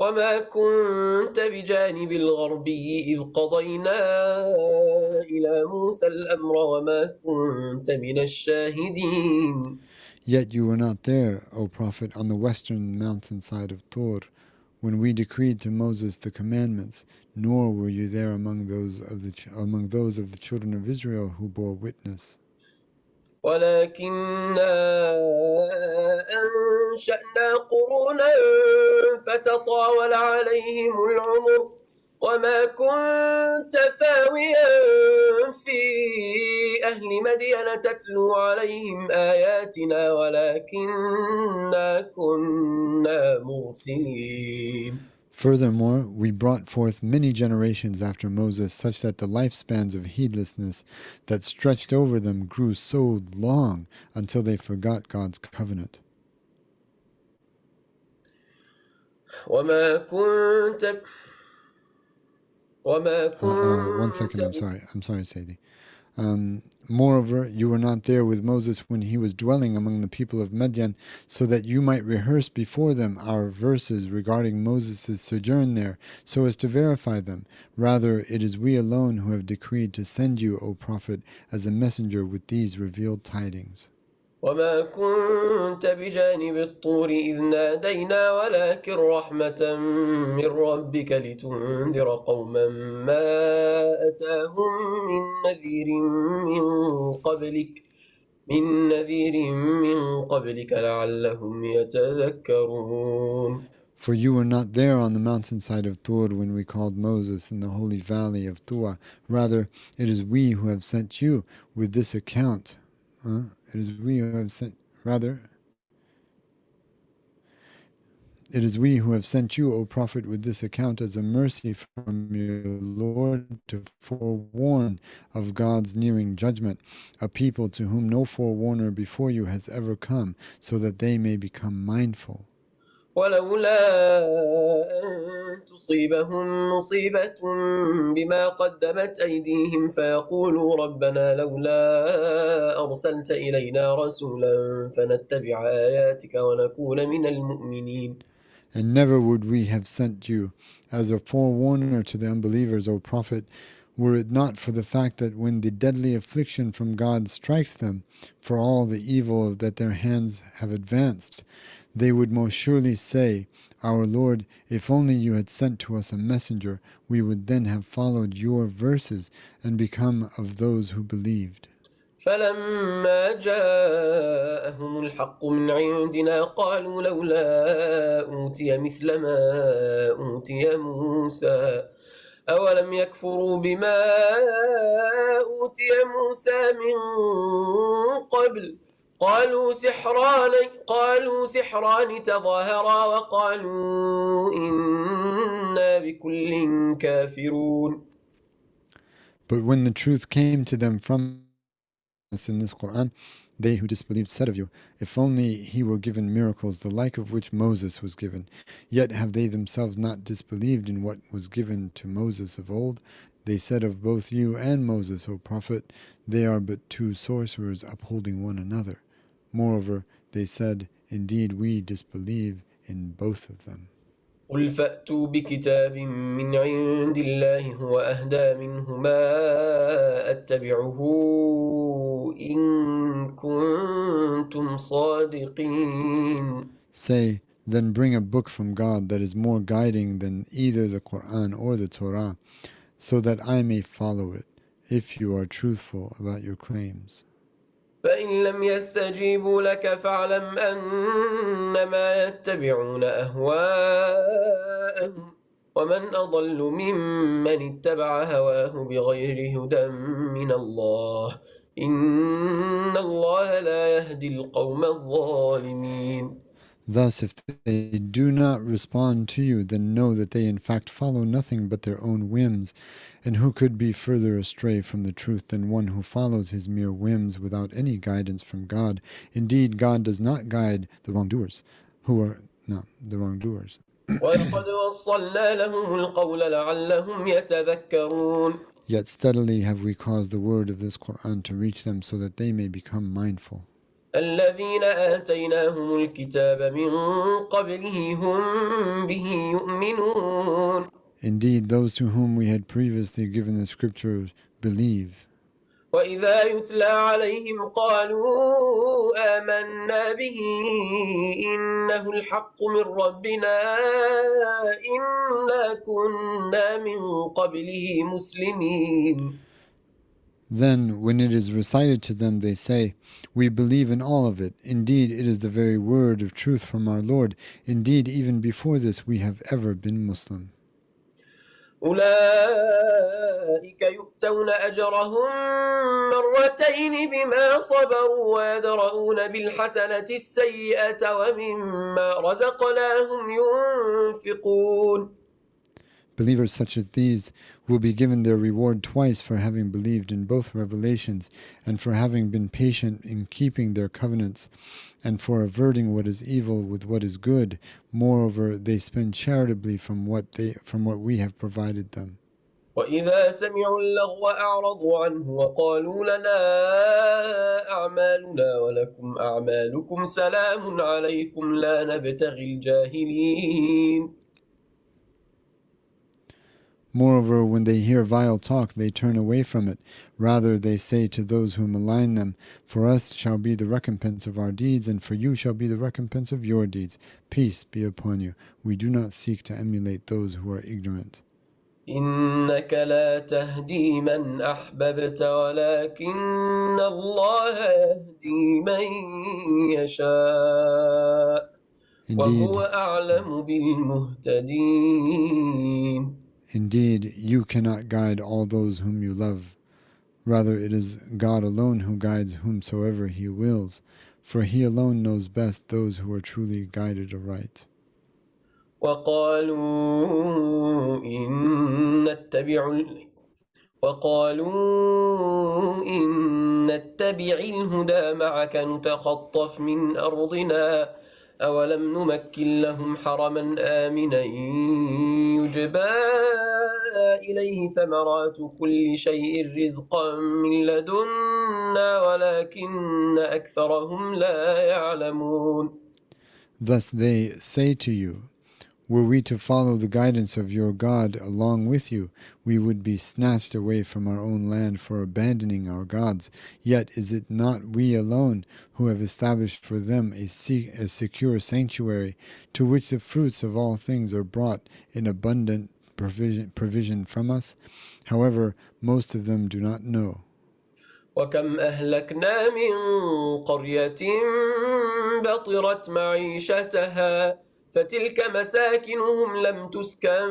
وما كنت بجانب الغربي إذ قضينا إلى موسى الأمر وما كنت من الشاهدين. Yet you were not there, O Prophet, on the western mountainside of Tur, when we decreed to Moses the commandments, nor were you there among those of the children of Israel who bore witness. ولكننا أنشأنا قرونا فتطاول عليهم العمر وما كنت ثاويا في أهل مدين تتلو عليهم آياتنا ولكننا كنا مرسلين. Furthermore, we brought forth many generations after Moses, such that the lifespans of heedlessness that stretched over them grew so long until they forgot God's covenant. وما كنت 1 second, I'm sorry, Sayyidi. Moreover, you were not there with Moses when he was dwelling among the people of Midian, so that you might rehearse before them our verses regarding Moses' sojourn there, so as to verify them. Rather, it is we alone who have decreed to send you, O Prophet, as a messenger with these revealed tidings. وما كنت بجانب الطور إذ نادينا ولكن رحمة من ربك لتنذر قوما ما أتاهم من نذير من قبلك من نذير من قبلك لعلهم يتذكرون. For you were not there on the mountainside of Tur when we called Moses in the holy valley of Tua. Rather, it is we who have sent you with this account. It is we who have sent. Rather, it is we who have sent you, O Prophet, with this account as a mercy from your Lord to forewarn of God's nearing judgment, a people to whom no forewarner before you has ever come, so that they may become mindful. ولولا أن تصيبهم مصيبة بما قدمت أيديهم فيقولوا ربنا لولا أرسلت إلينا رسولا فنتبع آياتك ونكون من المؤمنين. And never would we have sent you as a forewarner to the unbelievers, O Prophet, were it not for the fact that when the deadly affliction from God strikes them, for all the evil that their hands have advanced, they would most surely say, Our Lord, if only you had sent to us a messenger, we would then have followed your verses and become of those who believed. فلما جاءهم الحق من عندنا قالوا لولا أوتي مثل ما أوتي موسى أولم يكفروا بما أوتي موسى من قبل قالوا سحران تظاهرا وقالوا إنا بكل كافرون. But when the truth came to them from us in this Quran, they who disbelieved said of you, If only he were given miracles the like of which Moses was given. Yet have they themselves not disbelieved in what was given to Moses of old? They said of both you and Moses, O Prophet, they are but two sorcerers upholding one another. Moreover, they said, Indeed, we disbelieve in both of them. قل فأتوا بكتاب من عند الله هو أهدى منهما أتبعه إن كنتم صادقين. Say, then bring a book from God that is more guiding than either the Quran or the Torah, so that I may follow it, if you are truthful about your claims. فإن لم يستجيبوا لك فاعلم أنما يتبعون أهواءهم ومن أضل ممن اتبع هواه بغير هدى من الله إن الله لا يهدي القوم الظالمين. Thus, if they do not respond to you, then know that they in fact follow nothing but their own whims, and who could be further astray from the truth than one who follows his mere whims without any guidance from God? Indeed, God does not guide the wrongdoers, the wrongdoers. ولقد وصلنا لهم القول لعلهم يتذكرون. Yet steadily have we caused the word of this Quran to reach them so that they may become mindful. الذين آتيناهم الكتاب من قبله هم به يؤمنون. Indeed, those to whom we had previously given the scriptures believe. وإذا يتلى عليهم قالوا آمنا به إنه الحق من ربنا إنا كنا من قبله مسلمين. Then, when it is recited to them, they say, We believe in all of it. Indeed, it is the very word of truth from our Lord. Indeed, even before this, we have ever been Muslim. أولئك يؤتون أجرهم مرتين بما صبروا ويدرؤون بالحسنة السيئة ومما رزقناهم ينفقون. Believers such as these will be given their reward twice for having believed in both revelations and for having been patient in keeping their covenants and for averting what is evil with what is good. Moreover, they spend charitably from what we have provided them. وإذا سمعوا اللغو أعرضوا عنه وقالوا لنا أعمالنا ولكم أعمالكم سلام عليكم لا نبتغي الجاهلين. Moreover, when they hear vile talk, they turn away from it. Rather, they say to those who malign them, For us shall be the recompense of our deeds, and for you shall be the recompense of your deeds. Peace be upon you. We do not seek to emulate those who are ignorant. إنك لا تهدي من أحببت ولكن الله يهدي من يشاء وهو Indeed, أعلم بالمهتدين. indeed, you cannot guide all those whom you love. Rather, it is God alone who guides whomsoever He wills, for He alone knows best those who are truly guided aright. وقالوا إن نتبع الهدى معك نتخطف من أرضنا أولم نمكن لهم حرما آمنا يجبى إليه ثمرات كل شيء رزقا من لدنا ولكن أكثرهم لا يعلمون. Thus they say to you, were we to follow the guidance of your God along with you, we would be snatched away from our own land for abandoning our gods. Yet is it not we alone who have established for them a secure sanctuary, to which the fruits of all things are brought in abundant provision from us? However, most of them do not know. وكم أهلكنا من قرية بطرت معيشتها فتلك مساكنهم لم تسكن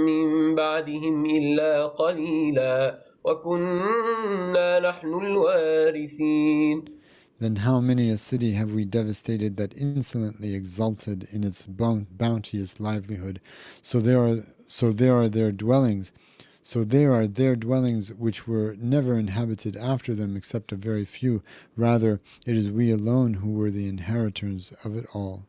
من بعدهم إلا قليلا وكنا نحن الوارثين. Then how many a city have we devastated that insolently exulted in its bounteous livelihood? So there are their dwellings. So there are their dwellings which were never inhabited after them except a very few. Rather, it is we alone who were the inheritors of it all.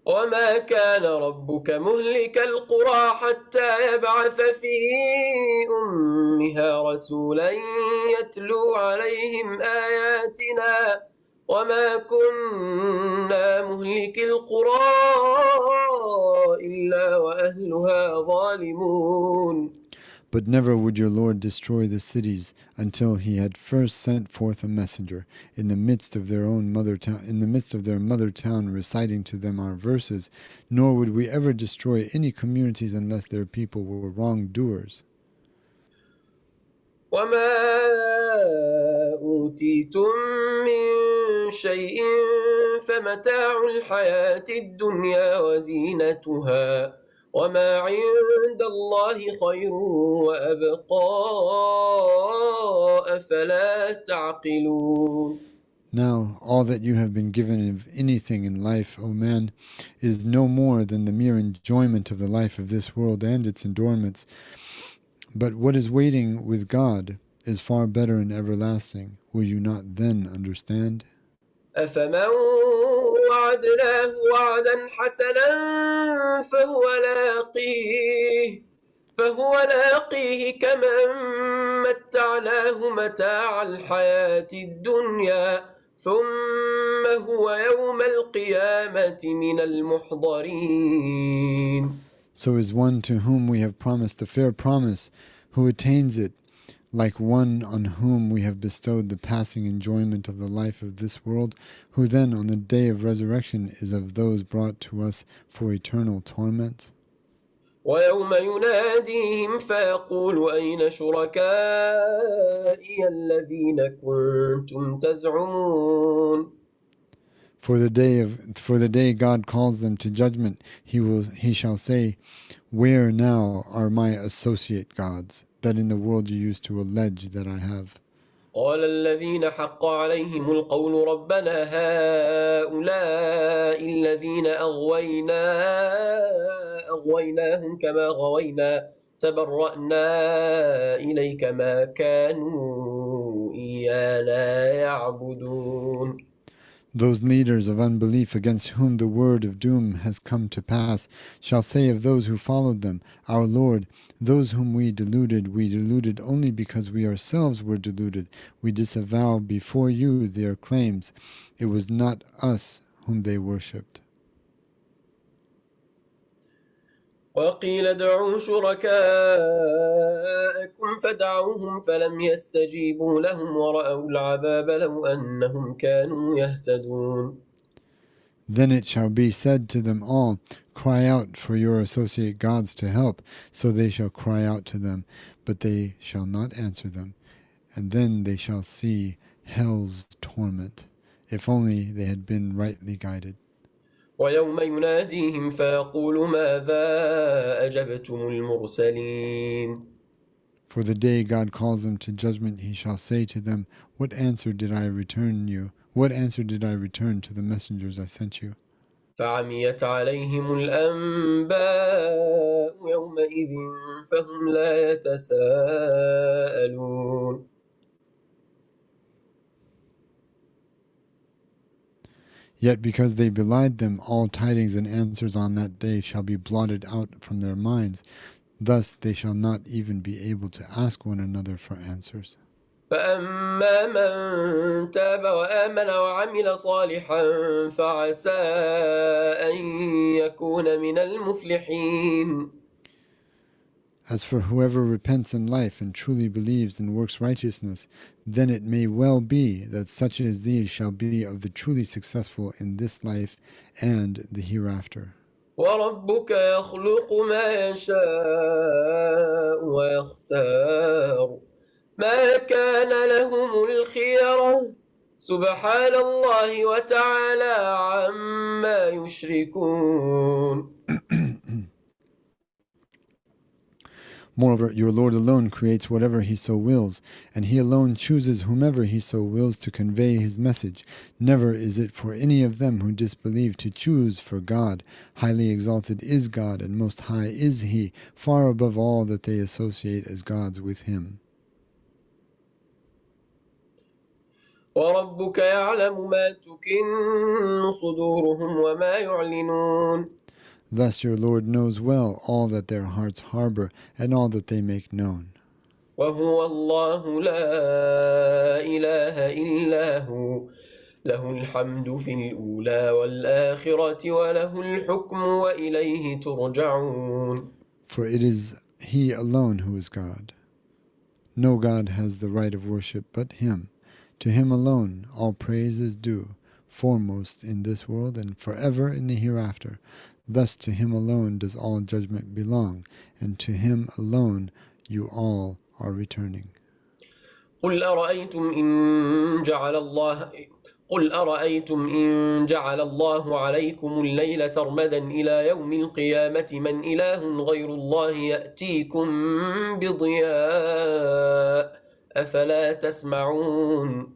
وما كان ربك مهلك القرى حتى يبعث في أمها رسولا يتلو عليهم آياتنا وما كنا مهلك القرى إلا وأهلها ظالمون. But never would your Lord destroy the cities until He had first sent forth a messenger in the midst of their mother town, reciting to them our verses. Nor would we ever destroy any communities unless their people were wrongdoers. وما أوتيتم من شيء فمتاع الحياة الدنيا وزينتها وما عند الله خير وأبقى أفلا تعقلون. Now, all that you have been given of anything in life, O man, is no more than the mere enjoyment of the life of this world and its adornments. But what is waiting with God is far better and everlasting. Will you not then understand? أفمن وعدناه وعدا حسنا فهو لاقيه كمن متعناه متاع الحياة الدنيا ثم هو يوم القيامة من المحضرين. So is one to whom we have promised the fair promise, who attains it, like one on whom we have bestowed the passing enjoyment of the life of this world, who then on the day of resurrection is of those brought to us for eternal torment? ويوم يناديهم فيقول أين شركائي الذين كنتم تزعمون. For the day God calls them to judgment, he shall say, where now are my associate gods, that in the world you used to allege that I have? قال الذين حق عليهم القول ربنا هؤلاء الذين أغويناهم كما غوينا تبرأنا إليك ما كانوا إيانا يعبدون. Those leaders of unbelief against whom the word of doom has come to pass shall say of those who followed them, Our Lord, those whom we deluded only because we ourselves were deluded. We disavow before you their claims. It was not us whom they worshipped. وقيل ادعوا شركاءكم فدعوهم فلم يستجيبوا لهم ورأوا العذاب لو أنهم كانوا يهتدون. Then it shall be said to them all, cry out for your associate gods to help. So they shall cry out to them, but they shall not answer them. And then they shall see hell's torment. If only they had been rightly guided. ويوم يناديهم فيقول ماذا أجبتم المرسلين. For the day God calls them to judgment, he shall say to them, what answer did I return you? What answer did I return to the messengers I sent you? فعميت عليهم الأنباء يومئذ فهم لا يتساءلون. Yet because they belied them, all tidings and answers on that day shall be blotted out from their minds. Thus they shall not even be able to ask one another for answers. فأما من تاب وآمن وعمل صالحا فعسى أن يكون من المفلحين. As for whoever repents in life and truly believes and works righteousness, then it may well be that such as these shall be of the truly successful in this life and the hereafter. وربك يخلق ما يشاء ويختار ما كان لهم الخيرة سبحان الله وتعالى عما يشركون. Moreover, your Lord alone creates whatever he so wills, and he alone chooses whomever he so wills to convey his message. Never is it for any of them who disbelieve to choose for God. Highly exalted is God, and most high is he, far above all that they associate as gods with him. وربك يعلم ما تكن صدورهم وما يعلنون. Thus your Lord knows well all that their hearts harbor and all that they make known. وهو الله لا إله إلا هو له الحمد في الأولى والآخرة وله الحكم وإليه ترجعون. For it is he alone who is God. No God has the right of worship but him. To him alone all praise is due, foremost in this world and forever in the hereafter. Thus to him alone does all judgment belong, and to him alone you all are returning. قل أرأيتم إن جعل الله عليكم الليل سرمدا إلى يوم القيامة من إله غير الله يأتيكم بضياء أفلا تسمعون.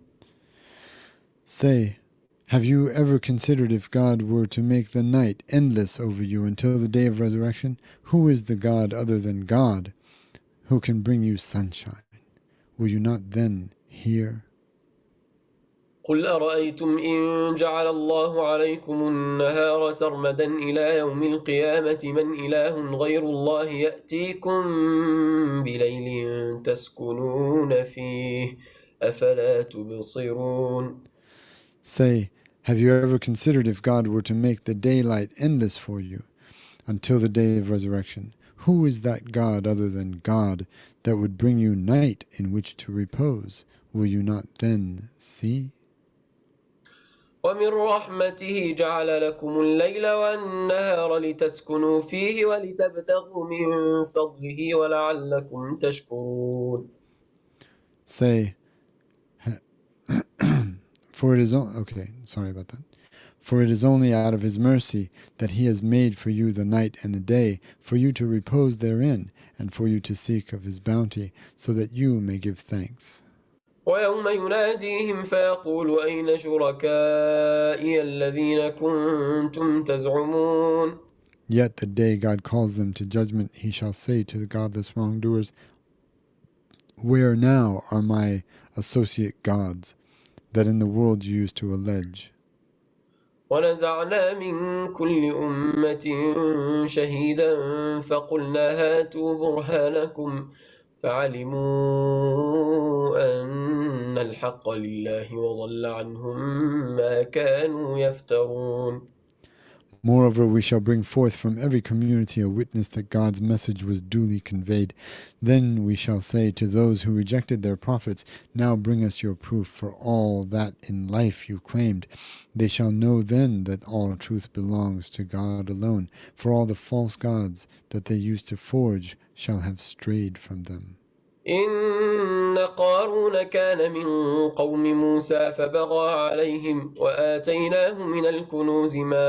Say, have you ever considered if God were to make the night endless over you until the day of resurrection? Who is the God other than God who can bring you sunshine? Will you not then hear? قل أرأيتم إن جعل الله عليكم النهار سرمدا إلى يوم القيامة من إله غير الله يأتيكم بليل تسكنون فيه أفلا تبصرون. Say, have you ever considered if God were to make the daylight endless for you until the day of resurrection? Who is that God other than God that would bring you night in which to repose? Will you not then see? ومن رحمته جعل لكم الليل والنهار لتسكنوا فيه ولتبتغوا من فضله ولعلكم تشكرون. Say, for it is sorry about that. For it is only out of his mercy that he has made for you the night and the day, for you to repose therein, and for you to seek of his bounty, so that you may give thanks. ويوم يناديهم فيقول أين شركائي الذين كنتم تزعمون. Yet the day God calls them to judgment, he shall say to the godless wrongdoers, where now are my associate gods, that in the world you used to allege? ونزعنا من كل أمة شهيدا فقلنا هاتوا برهانكم فعلموا أن الحق لله وضل عنهم ما كانوا يفترون. Moreover, we shall bring forth from every community a witness that God's message was duly conveyed. Then we shall say to those who rejected their prophets, now bring us your proof for all that in life you claimed. They shall know then that all truth belongs to God alone, for all the false gods that they used to forge shall have strayed from them. إن قارون كان من قوم موسى فبغى عليهم وآتيناه من الكنوز ما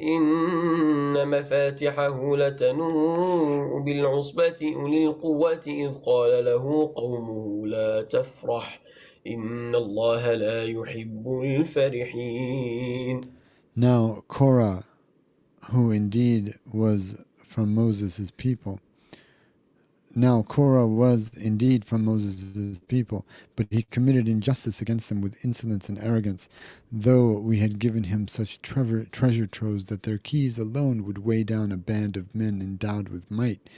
إن مفاتحه لتنوء بالعصبة أولي القوة إذ قال له قومه لا تفرح إن الله لا يحب الفرحين. Now Korah, who indeed was from Moses' people, Now Korah was indeed from Moses' people, but he committed injustice against them with insolence and arrogance, though we had given him such treasure troves that their keys alone would weigh down a band of men endowed with might.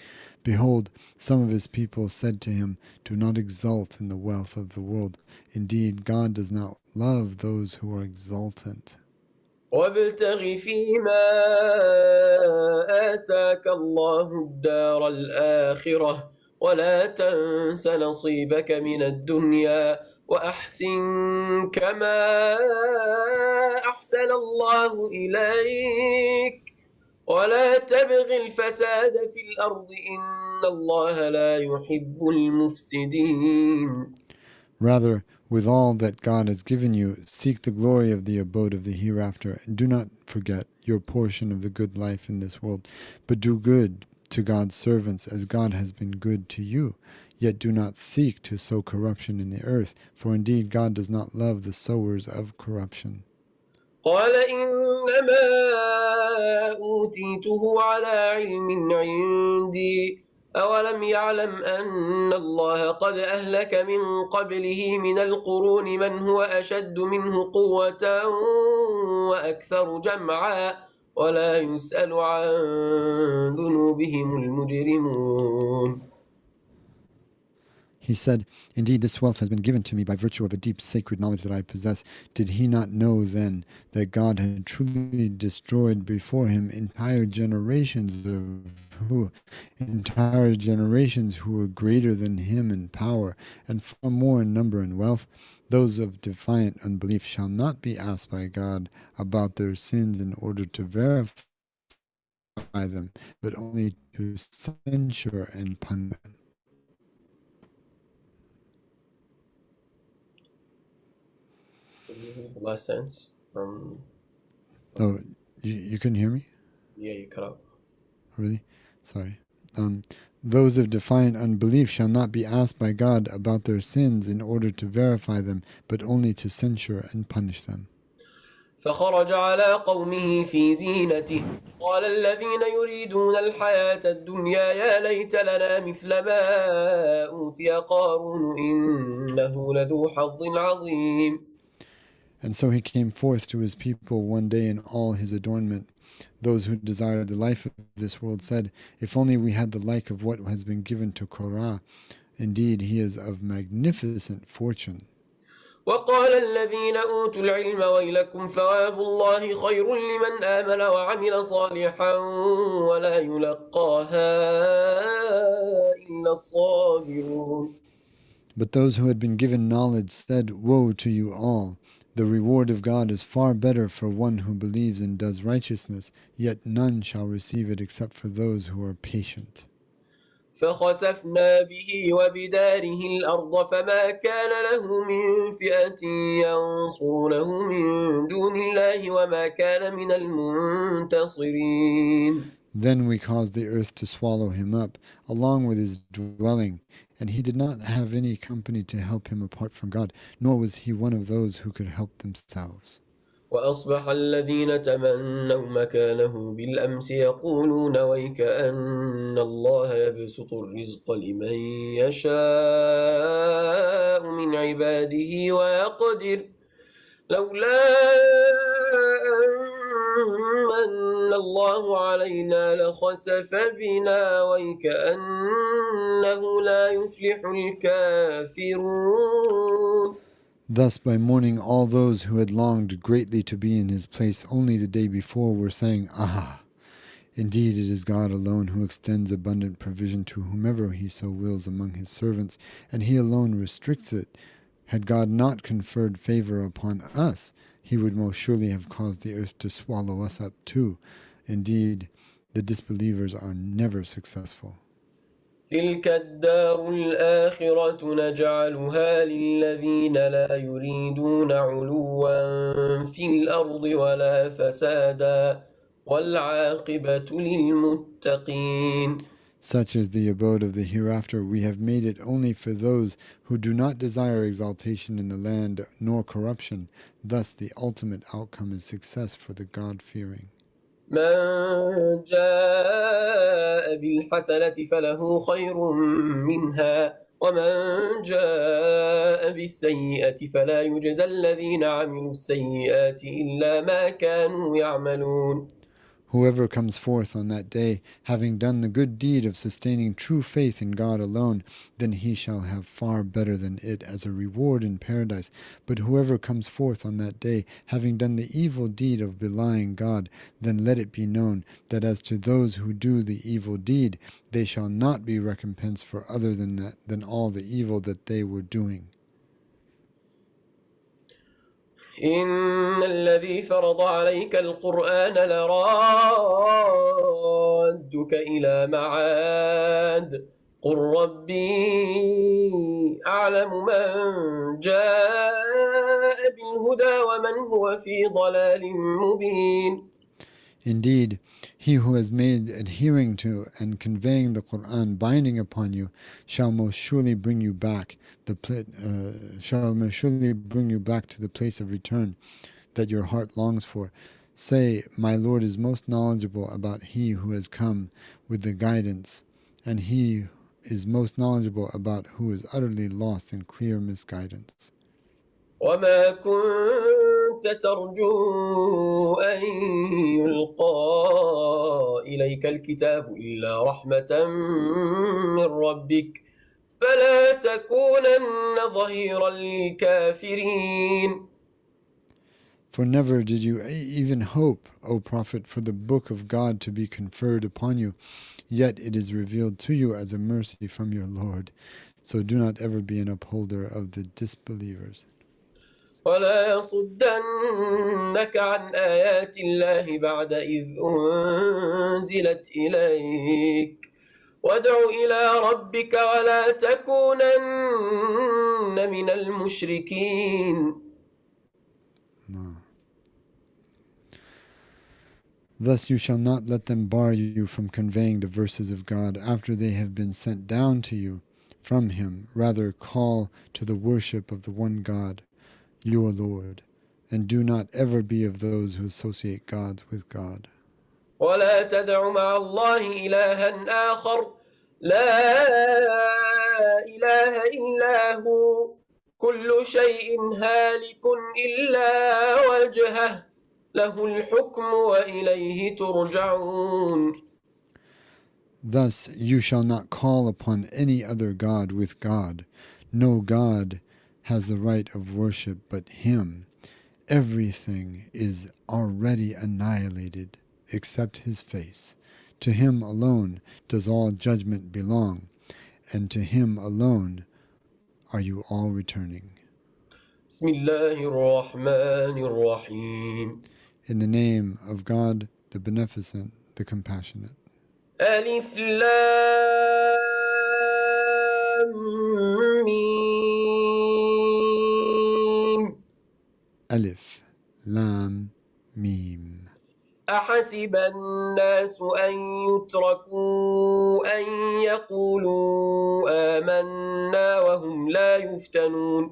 Behold, some of his people said to him, do not exult in the wealth of the world. Indeed, God does not love those who are exultant. وابتغ فيما آتاك الله الدار الآخرة ولا تنس نصيبك من الدنيا وأحسن كما أحسن الله إليك ولا تبغ الفساد في الأرض إن الله لا يحب المفسدين. Rather, with all that God has given you, seek the glory of the abode of the hereafter, and do not forget your portion of the good life in this world, but do good to God's servants as God has been good to you. Yet do not seek to sow corruption in the earth, for indeed God does not love the sowers of corruption. قال إنما أوتيته على علم عندي أولم يعلم أن الله قد أهلك من قبله من القرون من هو أشد منه قوة وأكثر جمعا ولا يسأل عن ذنوبهم المجرمون. He said, indeed, this wealth has been given to me by virtue of a deep sacred knowledge that I possess. Did he not know then that God had truly destroyed before him entire generations who were greater than him in power and far more in number and wealth? Those of defiant unbelief shall not be asked by God about their sins in order to verify them, but only to censure and punish them. Can you read the last sentence from? Oh, you couldn't hear me? Yeah, you cut out. Really? Sorry. Those of defiant unbelief shall not be asked by God about their sins in order to verify them, but only to censure and punish them. فخرج على قومه في زينته قال الذين يريدون الحياة الدنيا يا ليت لنا مثل ما أوتي قارون إنه لذو حظ عظيم. And so he came forth to his people one day in all his adornment. Those who desired the life of this world said, if only we had the like of what has been given to Korah. Indeed, he is of magnificent fortune. وقال الذين أوتوا العلم ويلكم ثواب الله خير لمن آمن وعمل صالحا ولا يلقاها إلا الصابرون. But those who had been given knowledge said, woe to you all! The reward of God is far better for one who believes and does righteousness, yet none shall receive it except for those who are patient. فخسفنا به وبداره الأرض فما كان له من فئة ينصرونه من دون الله وما كان من المنتصرين. Then we caused the earth to swallow him up, along with his dwelling, and he did not have any company to help him apart from God, nor was he one of those who could help themselves. وأصبح الذين تمنوا مكانه بالأمس يقولون ويك أن الله يبسط الرزق لمن يشاء من عباده ويقدر لولا أن الله علينا لخسف بنا ويكأنه لا يفلح الكافرون. Thus, by mourning all those who had longed greatly to be in his place only the day before were saying, "Ah, indeed it is God alone who extends abundant provision to whomever he so wills among his servants, and he alone restricts it. Had God not conferred favor upon us, he would most surely have caused the earth to swallow us up too. Indeed, the disbelievers are never successful." تلك الدار الآخرة نجعلها للذين لا يريدون علوا في الأرض ولا فسادا والعاقبة للمتقين. Such is the abode of the hereafter. We have made it only for those who do not desire exaltation in the land nor corruption. Thus the ultimate outcome is success for the God-fearing. من جاء بالحسنة فله خير منها ومن جاء بالسيئة فلا يجزى الذين عملوا السيئات إلا ما كانوا يعملون. Whoever comes forth on that day, having done the good deed of sustaining true faith in God alone, then he shall have far better than it as a reward in paradise. But whoever comes forth on that day, having done the evil deed of belying God, then let it be known that as to those who do the evil deed, they shall not be recompensed for other than all the evil that they were doing. إن الذي فرض عليك القرآن لرادك إلى معاد قل ربي أعلم من جاء بالهدى ومن هو في ضلال مبين. Indeed, he who has made adhering to and conveying the Quran binding upon you shall most surely bring you back to the place of return that your heart longs for. Say, my Lord is most knowledgeable about he who has come with the guidance, and he is most knowledgeable about who is utterly lost in clear misguidance. وما كنت ترجو أن يلقى إليك الكتاب إلا رحمة من ربك فلا تكونن ظهيرا للكافرين. For never did you even hope, O Prophet, for the book of God to be conferred upon you, yet it is revealed to you as a mercy from your Lord. So do not ever be an upholder of the disbelievers. ولا يصدنك عن آيات الله بعد إذ أنزلت إليك وادع إلى ربك ولا تكونن من المشركين. No. Thus you shall not let them bar you from conveying the verses of God after they have been sent down to you from him. Rather call to the worship of the one God, your Lord, and do not ever be of those who associate gods with God. ولا تدع مع الله إلها آخر لا إله إلا هو كل شيء هالك إلا وجهه له الحكم وإليه ترجعون. Thus you shall not call upon any other God with God. No God has the right of worship but him. Everything is already annihilated except his face. To him alone does all judgment belong, and to him alone are you all returning. بسم الله الرحمن الرحيم. In the name of God, the Beneficent, the Compassionate. ألف لام ميم. Alif, Lam, Mim. أحسب الناس أن يتركوا أن يقولوا آمنا وهم لا يفتنون.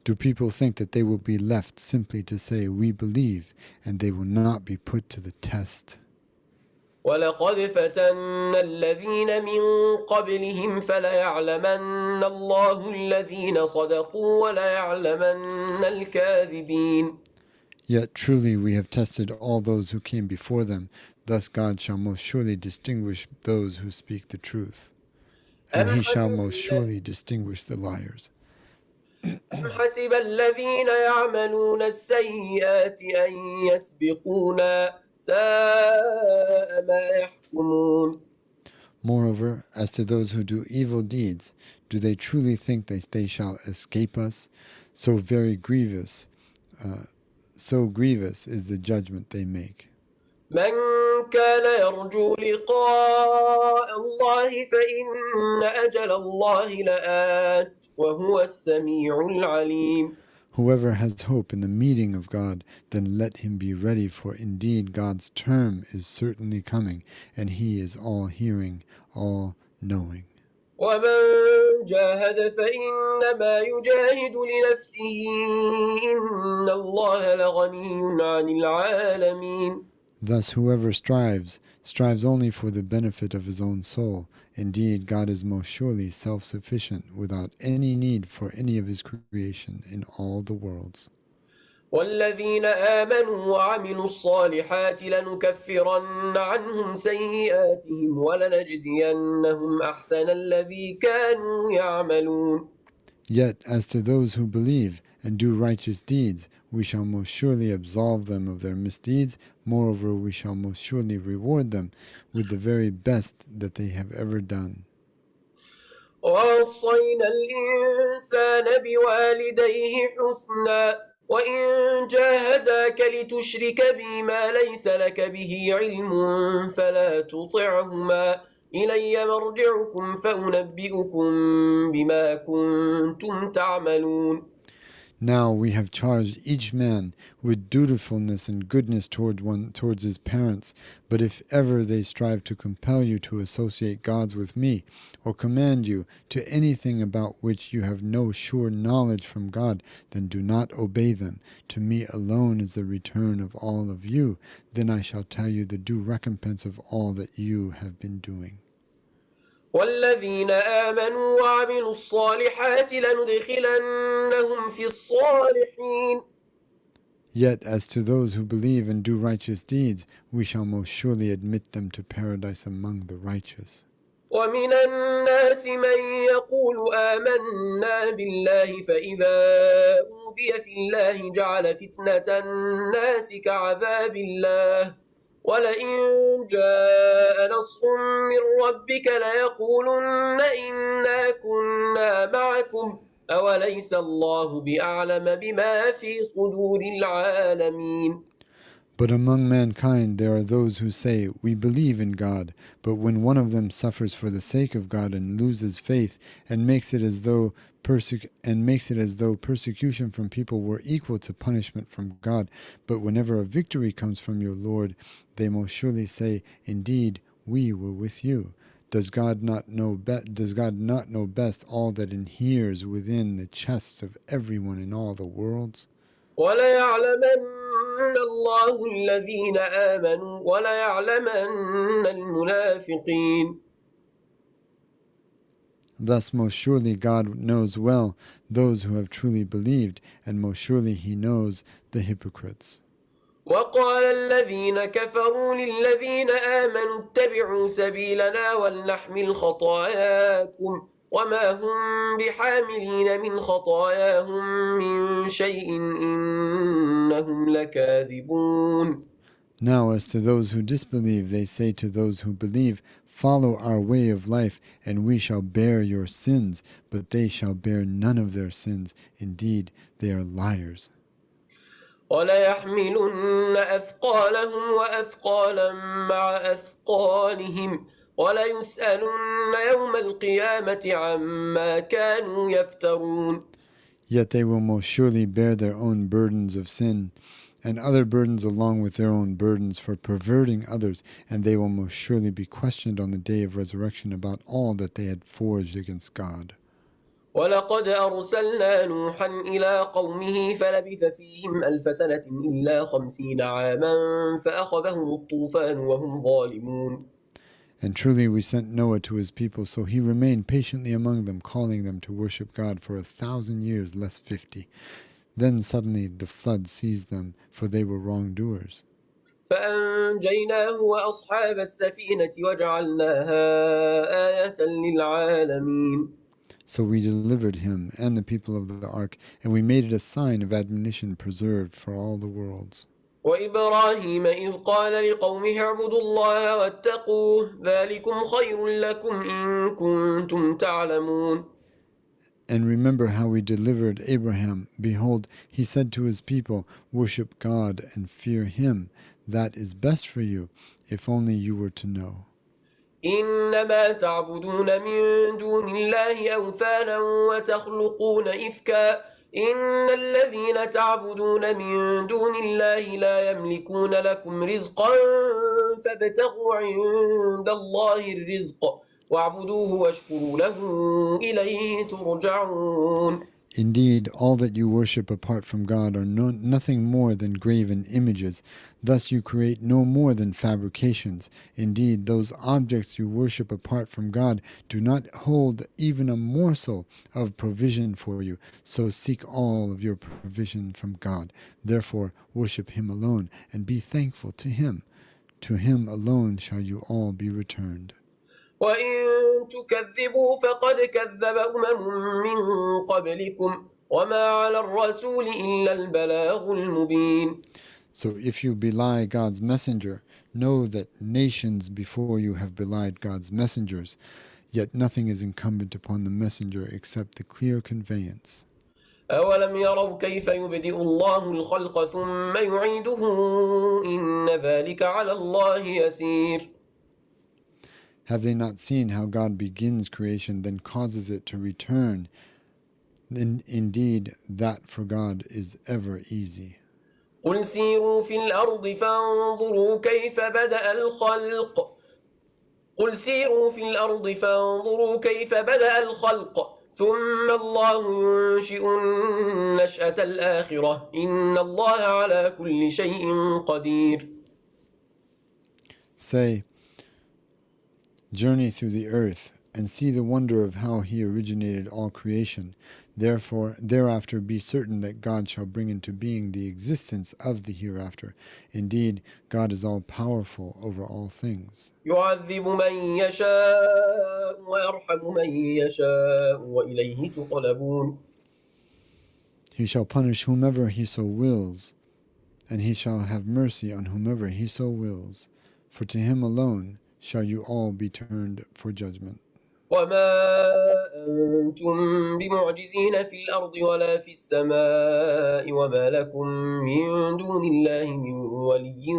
Do people think that they will be left simply to say, we believe, and they will not be put to the test? ولقد فتنا الذين من قبلهم فليعلمن الله الذين صدقوا وليعلمن الكاذبين. Yet truly we have tested all those who came before them. Thus God shall most surely distinguish those who speak the truth, and he shall most surely distinguish the liars. أم حسب الذين يعملون السيئات أن يسبقونا ساء ما يحكمون. Moreover, as to those who do evil deeds, do they truly think that they shall escape us? So very grievous, so grievous is the judgment they make. من كان يرجو لقاء الله فإن أجل الله لآت وهو السميع العليم. Whoever has hope in the meeting of God, then let him be ready, for indeed God's term is certainly coming, and he is all hearing, all knowing. ومن جاهد فإنما يجاهد لنفسه إن الله لغني عن العالمين. Thus, whoever strives only for the benefit of his own soul. Indeed, God is most surely self-sufficient, without any need for any of his creation in all the worlds. والذين آمنوا وعملوا الصالحات لنكفرن عنهم سيئاتهم ولنجزينهم أحسن الذي كانوا يعملون. Yet, as to those who believe and do righteous deeds, we shall most surely absolve them of their misdeeds. Moreover, we shall most surely reward them with the very best that they have ever done. ووصينا الإنسان بوالديه حسنا وإن جاهداك لتشرك بي ما ليس لك به علم فلا تطعهما إلي مرجعكم فأنبئكم بما كنتم تعملون. Now we have charged each man with dutifulness and goodness towards his parents, but if ever they strive to compel you to associate gods with me, or command you to anything about which you have no sure knowledge from God, then do not obey them. To me alone is the return of all of you. Then I shall tell you the due recompense of all that you have been doing. والذين آمنوا وعملوا الصالحات لندخلنهم في الصالحين. Yet as to those who believe and do righteous deeds, we shall most surely admit them to paradise among the righteous. ومن الناس من يقول آمنا بالله فإذا أوذي في الله جعل فتنة الناس كعذاب الله ولئن جاء نصر من ربك ليقولن إنا كنا معكم أوليس الله بأعلم بما في صدور العالمين. But among mankind there are those who say, "We believe in God," but when one of them suffers for the sake of God and loses faith and makes it as though persecution from people were equal to punishment from God, but whenever a victory comes from your Lord, they most surely say, "Indeed, we were with you." Does God not know best all that inheres within the chests of everyone in all the worlds? وليعلمن الله الذين آمنوا وليعلمن المنافقين. Thus most surely God knows well those who have truly believed, and most surely he knows the hypocrites. وقال الذين كفروا للذين آمنوا اتبعوا سبيلنا ولنحمل خطاياكم وما هم بحاملين من خطاياهم من شيء إنهم لكاذبون. Now as to those who disbelieve, they say to those who believe, "Follow our way of life, and we shall bear your sins," but they shall bear none of their sins. Indeed, they are liars. وليحملن أثقالهم وأثقالا مع أثقالهم وليسألن يوم القيامة عما كانوا يفترون. Yet they will most surely bear their own burdens of sin, and other burdens along with their own burdens for perverting others, and they will most surely be questioned on the day of resurrection about all that they had forged against God. ولقد أرسلنا نوحا إلى قومه فلبث فيهم 1000 سنة إلا 50 عاما فأخذهم الطوفان وهم ظالمون. And truly we sent Noah to his people, so he remained patiently among them, calling them to worship God for 1,000 years less 50. Then suddenly the flood seized them, for they were wrongdoers. فأنجيناه وأصحاب السفينة وجعلناها آية للعالمين. So we delivered him and the people of the ark, and we made it a sign of admonition preserved for all the worlds. وإبراهيم إذ قال لقومه اعبدوا الله واتقوه ذلكم خير لكم إن كنتم تعلمون. And remember how we delivered Abraham. Behold, he said to his people, worship God and fear him. That is best for you, if only you were to know. إنما تعبدون من دون الله أوثانا وتخلقون إفكا إن الذين تعبدون من دون الله لا يملكون لكم رزقا فابتغوا عند الله الرزق واعبدوه واشكروا له إليه ترجعون. Indeed, all that you worship apart from God are nothing more than graven images. Thus you create no more than fabrications. Indeed, those objects you worship apart from God do not hold even a morsel of provision for you. So seek all of your provision from God. Therefore, worship Him alone and be thankful to Him. To Him alone shall you all be returned. وإن تكذبوا فقد كذب من قبلكم وما على الرسول إلا البلاغ المبين. So if you belie God's messenger, know that nations before you have belied God's messengers, yet nothing is incumbent upon the messenger except the clear conveyance. أولم يروا كيف يبدئ الله الخلق ثم يعيده إن ذلك على الله يسير. Have they not seen how God begins creation, then causes it to return? Then indeed, that for God is ever easy. قل سيروا في الأرض فانظروا كيف بدأ الخلق قل سيروا في الأرض فانظروا كيف بدأ الخلق ثم الله ينشئ النشأة الآخرة إن الله على كل شيء قدير. Say, journey through the earth and see the wonder of how He originated all creation. Thereafter be certain that God shall bring into being the existence of the hereafter. Indeed, God is all powerful over all things. يعذب من يشاء ويرحم من يشاء وإليه تقلبون. He shall punish whomever He so wills, and He shall have mercy on whomever He so wills. For to Him alone shall you all be turned for judgment. وما أنتم بمعجزين في الأرض ولا في السماء وما لكم من دون الله من ولي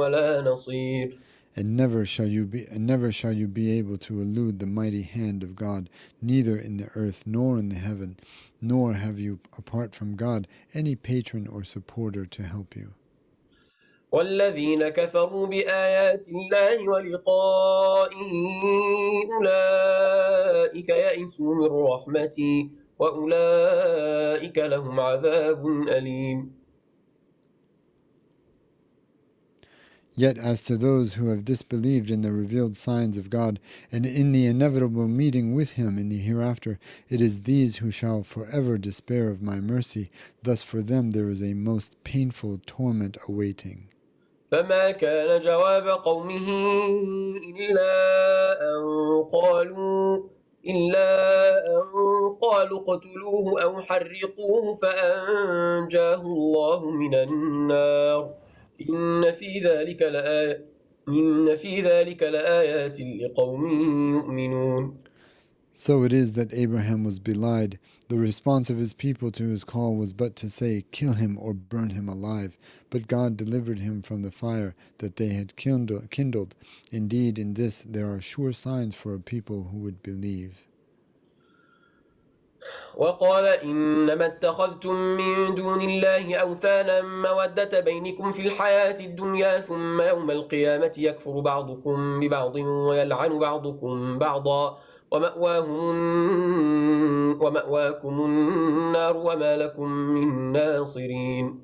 ولا نصير. And never shall you be able to elude the mighty hand of God, neither in the earth nor in the heaven, nor have you apart from God any patron or supporter to help you. والذين كفروا بآيات الله ولقائه أولئك يئسوا من رحمتي وأولئك لهم عذاب أليم. Yet as to those who have disbelieved in the revealed signs of God and in the inevitable meeting with Him in the hereafter, it is these who shall forever despair of my mercy. Thus for them there is a most painful torment awaiting. فما كان جواب قومه إلا أن قالوا اقتلوه أو حرقوه فأنجاه الله من النار إن في ذلك لآيات لقوم يؤمنون. So it is that Abraham was belied. The response of his people to his call was but to say, kill him or burn him alive. But God delivered him from the fire that they had kindled. Indeed, in this there are sure signs for a people who would believe. وقال إنما اتخذتم من دون الله أوثانا مودة بينكم في الحياة الدنيا ثم يوم القيامة يكفر بعضكم ببعض ويلعن بعضكم بعضا ومأواكم النار وما لكم من ناصرين.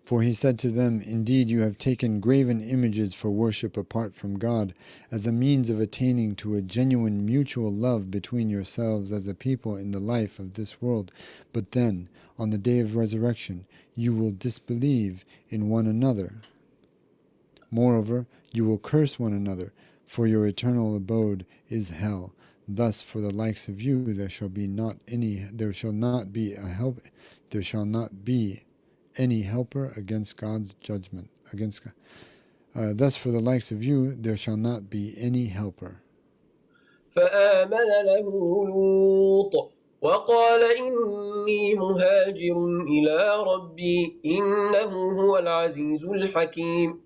For he said to them, indeed you have taken graven images for worship apart from God, as a means of attaining to a genuine mutual love between yourselves as a people in the life of this world. But then, on the day of resurrection, you will disbelieve in one another. Moreover, you will curse one another, for your eternal abode is hell. Thus for the likes of you there shall not be any helper against God's judgment. Thus for the likes of you there shall not be any helper. فآمن له لوط وقال إني مهاجر إلى ربي إنه هو العزيز الحكيم.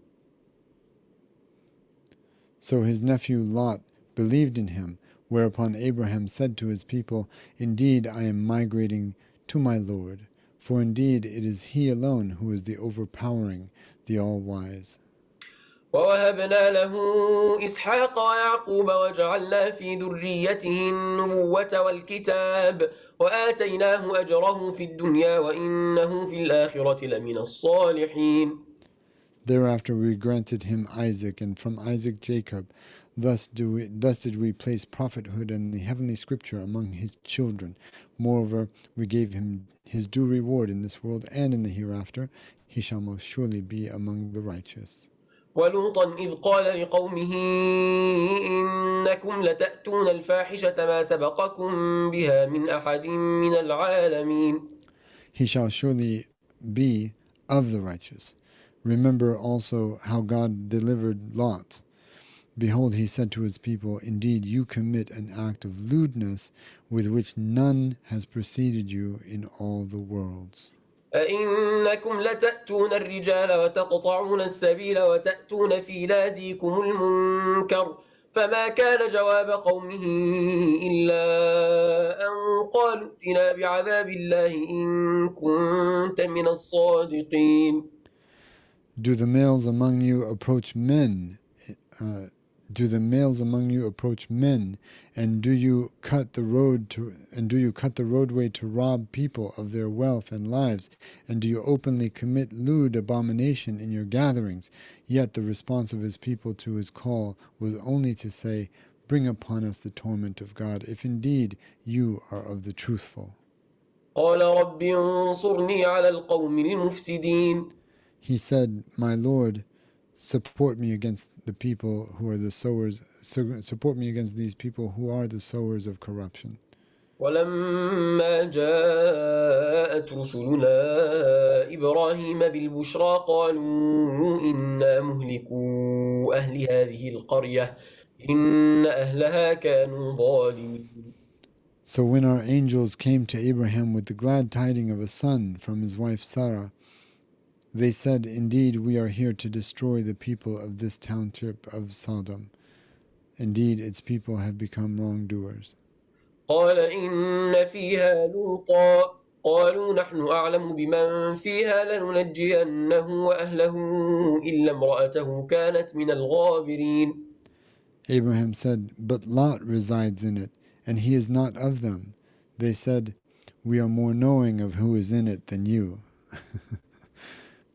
So his nephew Lot believed in him, whereupon Abraham said to his people, Indeed, I am migrating to my Lord, for indeed it is He alone who is the overpowering, the all-wise. ووهبنا له إسحاق ويعقوب وجعلنا في ذريته النبوة والكتاب وآتيناه أجره في الدنيا وإنه في الآخرة لمن الصالحين. Thereafter we granted him Isaac, and from Isaac Jacob. Thus did we place prophethood and the heavenly scripture among his children. Moreover, we gave him his due reward in this world and in the hereafter. He shall most surely be among the righteous. ولوطا إذ قال لقومه إنكم لتأتون الفاحشة ما سبقكم بها من أحد من العالمين. He shall surely be of the righteous. Remember also how God delivered Lot. Behold, he said to his people, Indeed, you commit an act of lewdness with which none has preceded you in all the worlds. أئنكم لتأتون الرجال وتقطعون السبيل وتأتون في ناديكم المنكر فما كان جواب قومه إلا أن قالوا ائتنا بعذاب الله إن كنت من الصادقين. Do the males among you approach men? And do you cut the roadway to rob people of their wealth and lives? And do you openly commit lewd abomination in your gatherings? Yet the response of his people to his call was only to say, Bring upon us the torment of God, if indeed you are of the truthful. قال رب انصرني على القوم المفسدين. He said, My Lord, support me against these people who are the sowers of corruption. ولما جاءت رسلنا إبراهيم بالبشرى قالوا إنا مهلكو أهل هذه القرية إن أهلها كانوا ظالمين. So when our angels came to Abraham with the glad tidings of a son from his wife Sarah, they said, Indeed, we are here to destroy the people of this township of Sodom. Indeed, its people have become wrongdoers. قال إن فيها لوطا قالوا نحن أعلم بمن فيها لننجينه وأهله إلا امرأته كانت من الغابرين. Abraham said, But Lot resides in it, and he is not of them. They said, We are more knowing of who is in it than you.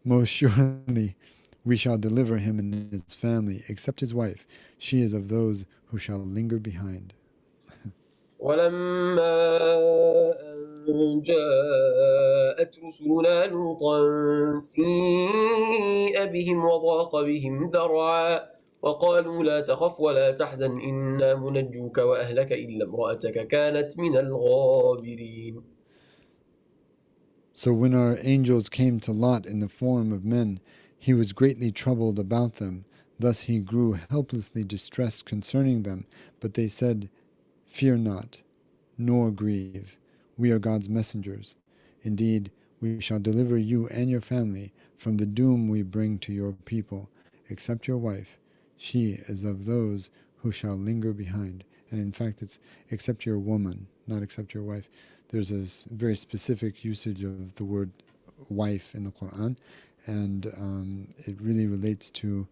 Most surely we shall deliver him and his family, except his wife. She is of those who shall linger behind. ولما أن جاءت رسلنا لوطا سيء بهم وضاق بهم ذرعا وقالوا لا تخف ولا تحزن إنا منجوك وأهلك إلا امرأتك كانت من الغابرين. So when our angels came to Lot in the form of men, he was greatly troubled about them. Thus he grew helplessly distressed concerning them. But they said, Fear not, nor grieve. We are God's messengers. Indeed, we shall deliver you and your family from the doom we bring to your people, except your wife. She is of those who shall linger behind. And in fact, it's except your woman, not except your wife. There's a very specific usage of the word wife in the Quran, and it really relates to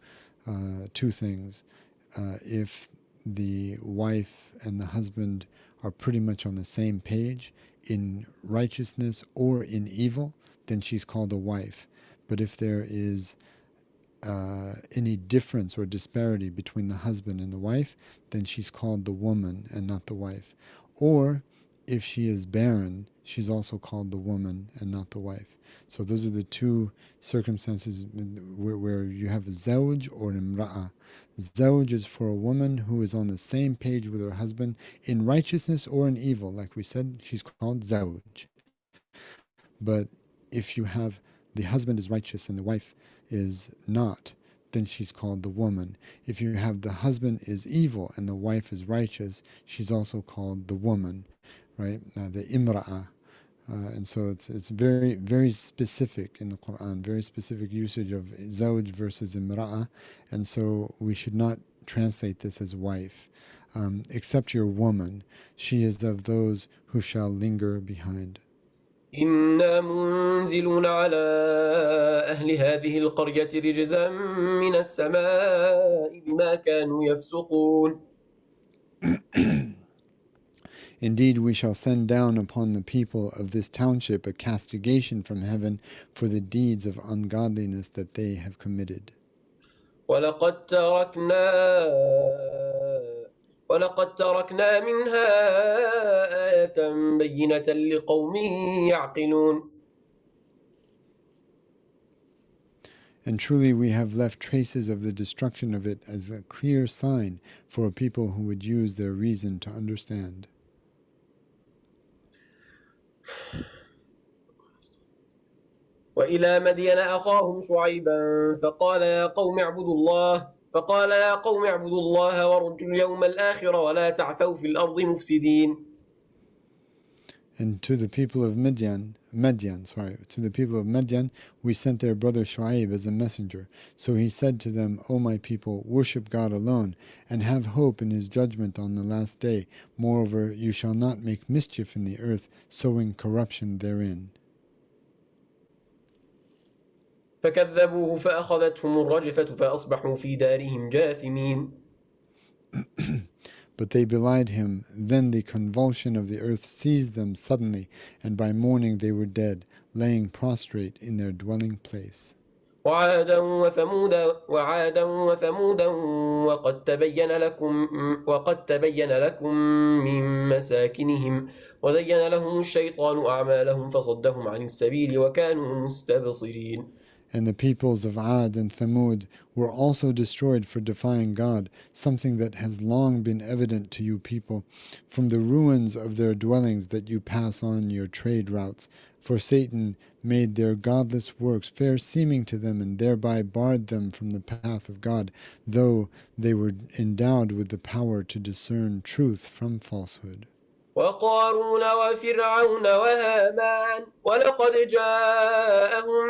two things. If the wife and the husband are pretty much on the same page in righteousness or in evil, then she's called a wife. But if there is any difference or disparity between the husband and the wife, then she's called the woman and not the wife. Or if she is barren, she's also called the woman and not the wife. So those are the two circumstances where you have zawj or imra'a. Zawj is for a woman who is on the same page with her husband in righteousness or in evil. Like we said, she's called zawj. But if you have the husband is righteous and the wife is not, then she's called the woman. If you have the husband is evil and the wife is righteous, she's also called the woman, right? The imra'a. And so it's very, very specific in the Quran, very specific usage of zawj versus imra'a. And so we should not translate this as wife. Except your woman, she is of those who shall linger behind. إنا منزلون على أهل هذه القرية رجزا من السماء بما كانوا يفسقون. Indeed, we shall send down upon the people of this township a castigation from heaven for the deeds of ungodliness that they have committed. ولقد تركنا منها آية بينة لقوم يعقلون. And truly we have left traces of the destruction of it as a clear sign for a people who would use their reason to understand. وإلى مدين أخاهم شعيبا فقال يا قوم اعبدوا الله وارجوا اليوم الآخر ولا تعثوا في الأرض مفسدين. And to the people of Midian, we sent their brother Shu'aib as a messenger. So he said to them, O my people, worship God alone, and have hope in his judgment on the last day. Moreover, you shall not make mischief in the earth, sowing corruption therein. فكذبوه فأخذتهم الرجفة فأصبحوا في دارهم جاثمين. But they belied him. Then the convulsion of the earth seized them suddenly, and by morning they were dead, laying prostrate in their dwelling place. وعادا وثمودا وقد تبين لكم من مساكنهم وزين لهم الشيطان أعمالهم فصدهم عن السبيل وكانوا مستبصرين. And the peoples of Ad and Thamud were also destroyed for defying God, something that has long been evident to you people, from the ruins of their dwellings that you pass on your trade routes. For Satan made their godless works fair seeming to them, and thereby barred them from the path of God, though they were endowed with the power to discern truth from falsehood. وقارون وفرعون وهامان ولقد جاءهم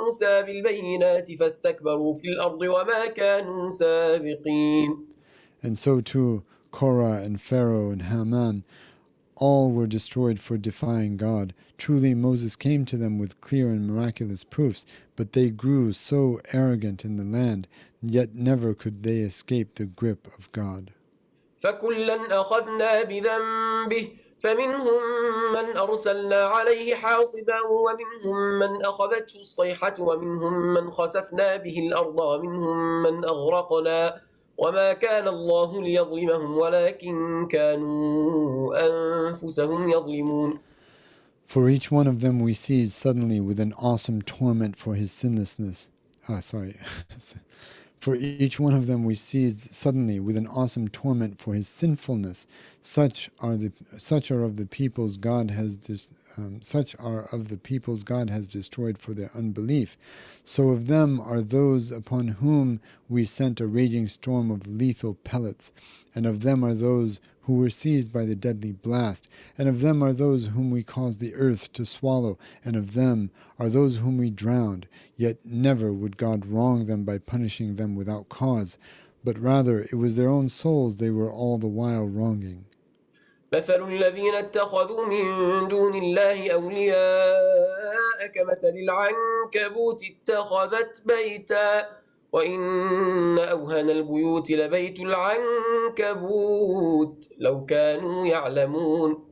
موسى بالبينات فاستكبروا في الأرض وما كانوا سابقين. And so too Korah and Pharaoh and Haman, all were destroyed for defying God. Truly Moses came to them with clear and miraculous proofs, but they grew so arrogant in the land, yet never could they escape the grip of God. فكلا أخذنا بذنبه فمنهم من أرسلنا عليه حاصبا ومنهم من أخذته الصيحة ومنهم من خسفنا به الأرض ومنهم من أغرقنا وما كان الله ليظلمهم ولكن كانوا أنفسهم يظلمون. For each one of them we seized suddenly with an awesome torment for his sinlessness. For each one of them we seized suddenly with an awesome torment for his sinfulness. Such are of the peoples God has destroyed for their unbelief. So of them are those upon whom we sent a raging storm of lethal pellets, and of them are those who were seized by the deadly blast, and of them are those whom we caused the earth to swallow, and of them are those whom we drowned. Yet never would God wrong them by punishing them without cause, but rather it was their own souls they were all the while wronging. مثل الذين اتخذوا من دون الله أولياء كمثل العنكبوت اتخذت بيتا وإن أوهن البيوت لبيت العنكبوت لو كانوا يعلمون.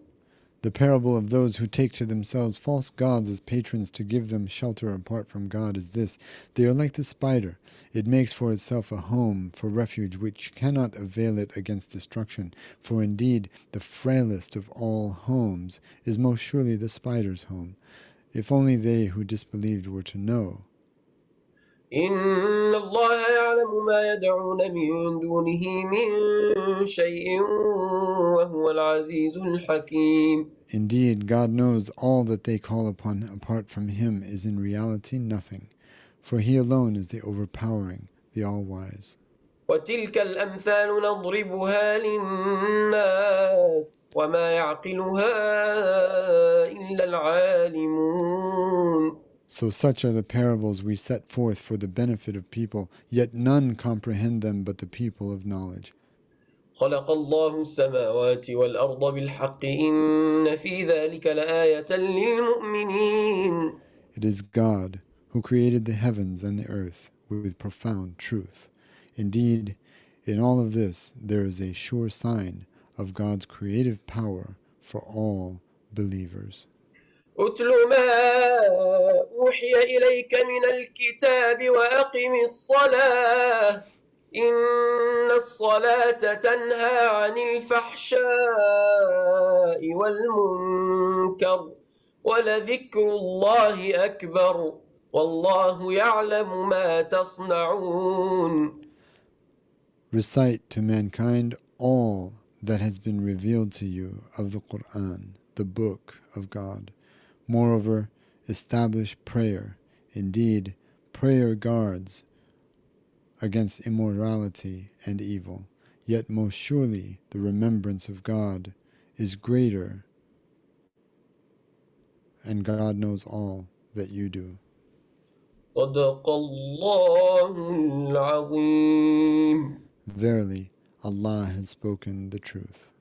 The parable of those who take to themselves false gods as patrons to give them shelter apart from God is this: they are like the spider. It makes for itself a home for refuge which cannot avail it against destruction, for indeed the frailest of all homes is most surely the spider's home. If only they who disbelieved were to know. إن الله يعلم ما يدعون من دونه من شيء وهو العزيز الحكيم. Indeed, God knows all that they call upon apart from Him is in reality nothing, for He alone is the overpowering, the all-wise. وتلك الأمثال نضربها للناس وما يعقلها إلا العالمون. So such are the parables we set forth for the benefit of people, yet none comprehend them but the people of knowledge. خلق الله السماوات والأرض بالحق إن في ذلك لآية للمؤمنين. It is God who created the heavens and the earth with profound truth. Indeed, in all of this there is a sure sign of God's creative power for all believers. أتل ما أوحي إليك من الكتاب وأقم الصلاة إن الصلاة تنهى عن الفحشاء والمنكر ولذكر الله أكبر والله يعلم ما تصنعون. Recite to mankind all that has been revealed to you of the Quran, the book of God. Moreover, establish prayer. Indeed, prayer guards against immorality and evil. Yet most surely the remembrance of God is greater, and God knows all that you do. صدق الله العظيم. Verily, Allah has spoken the truth.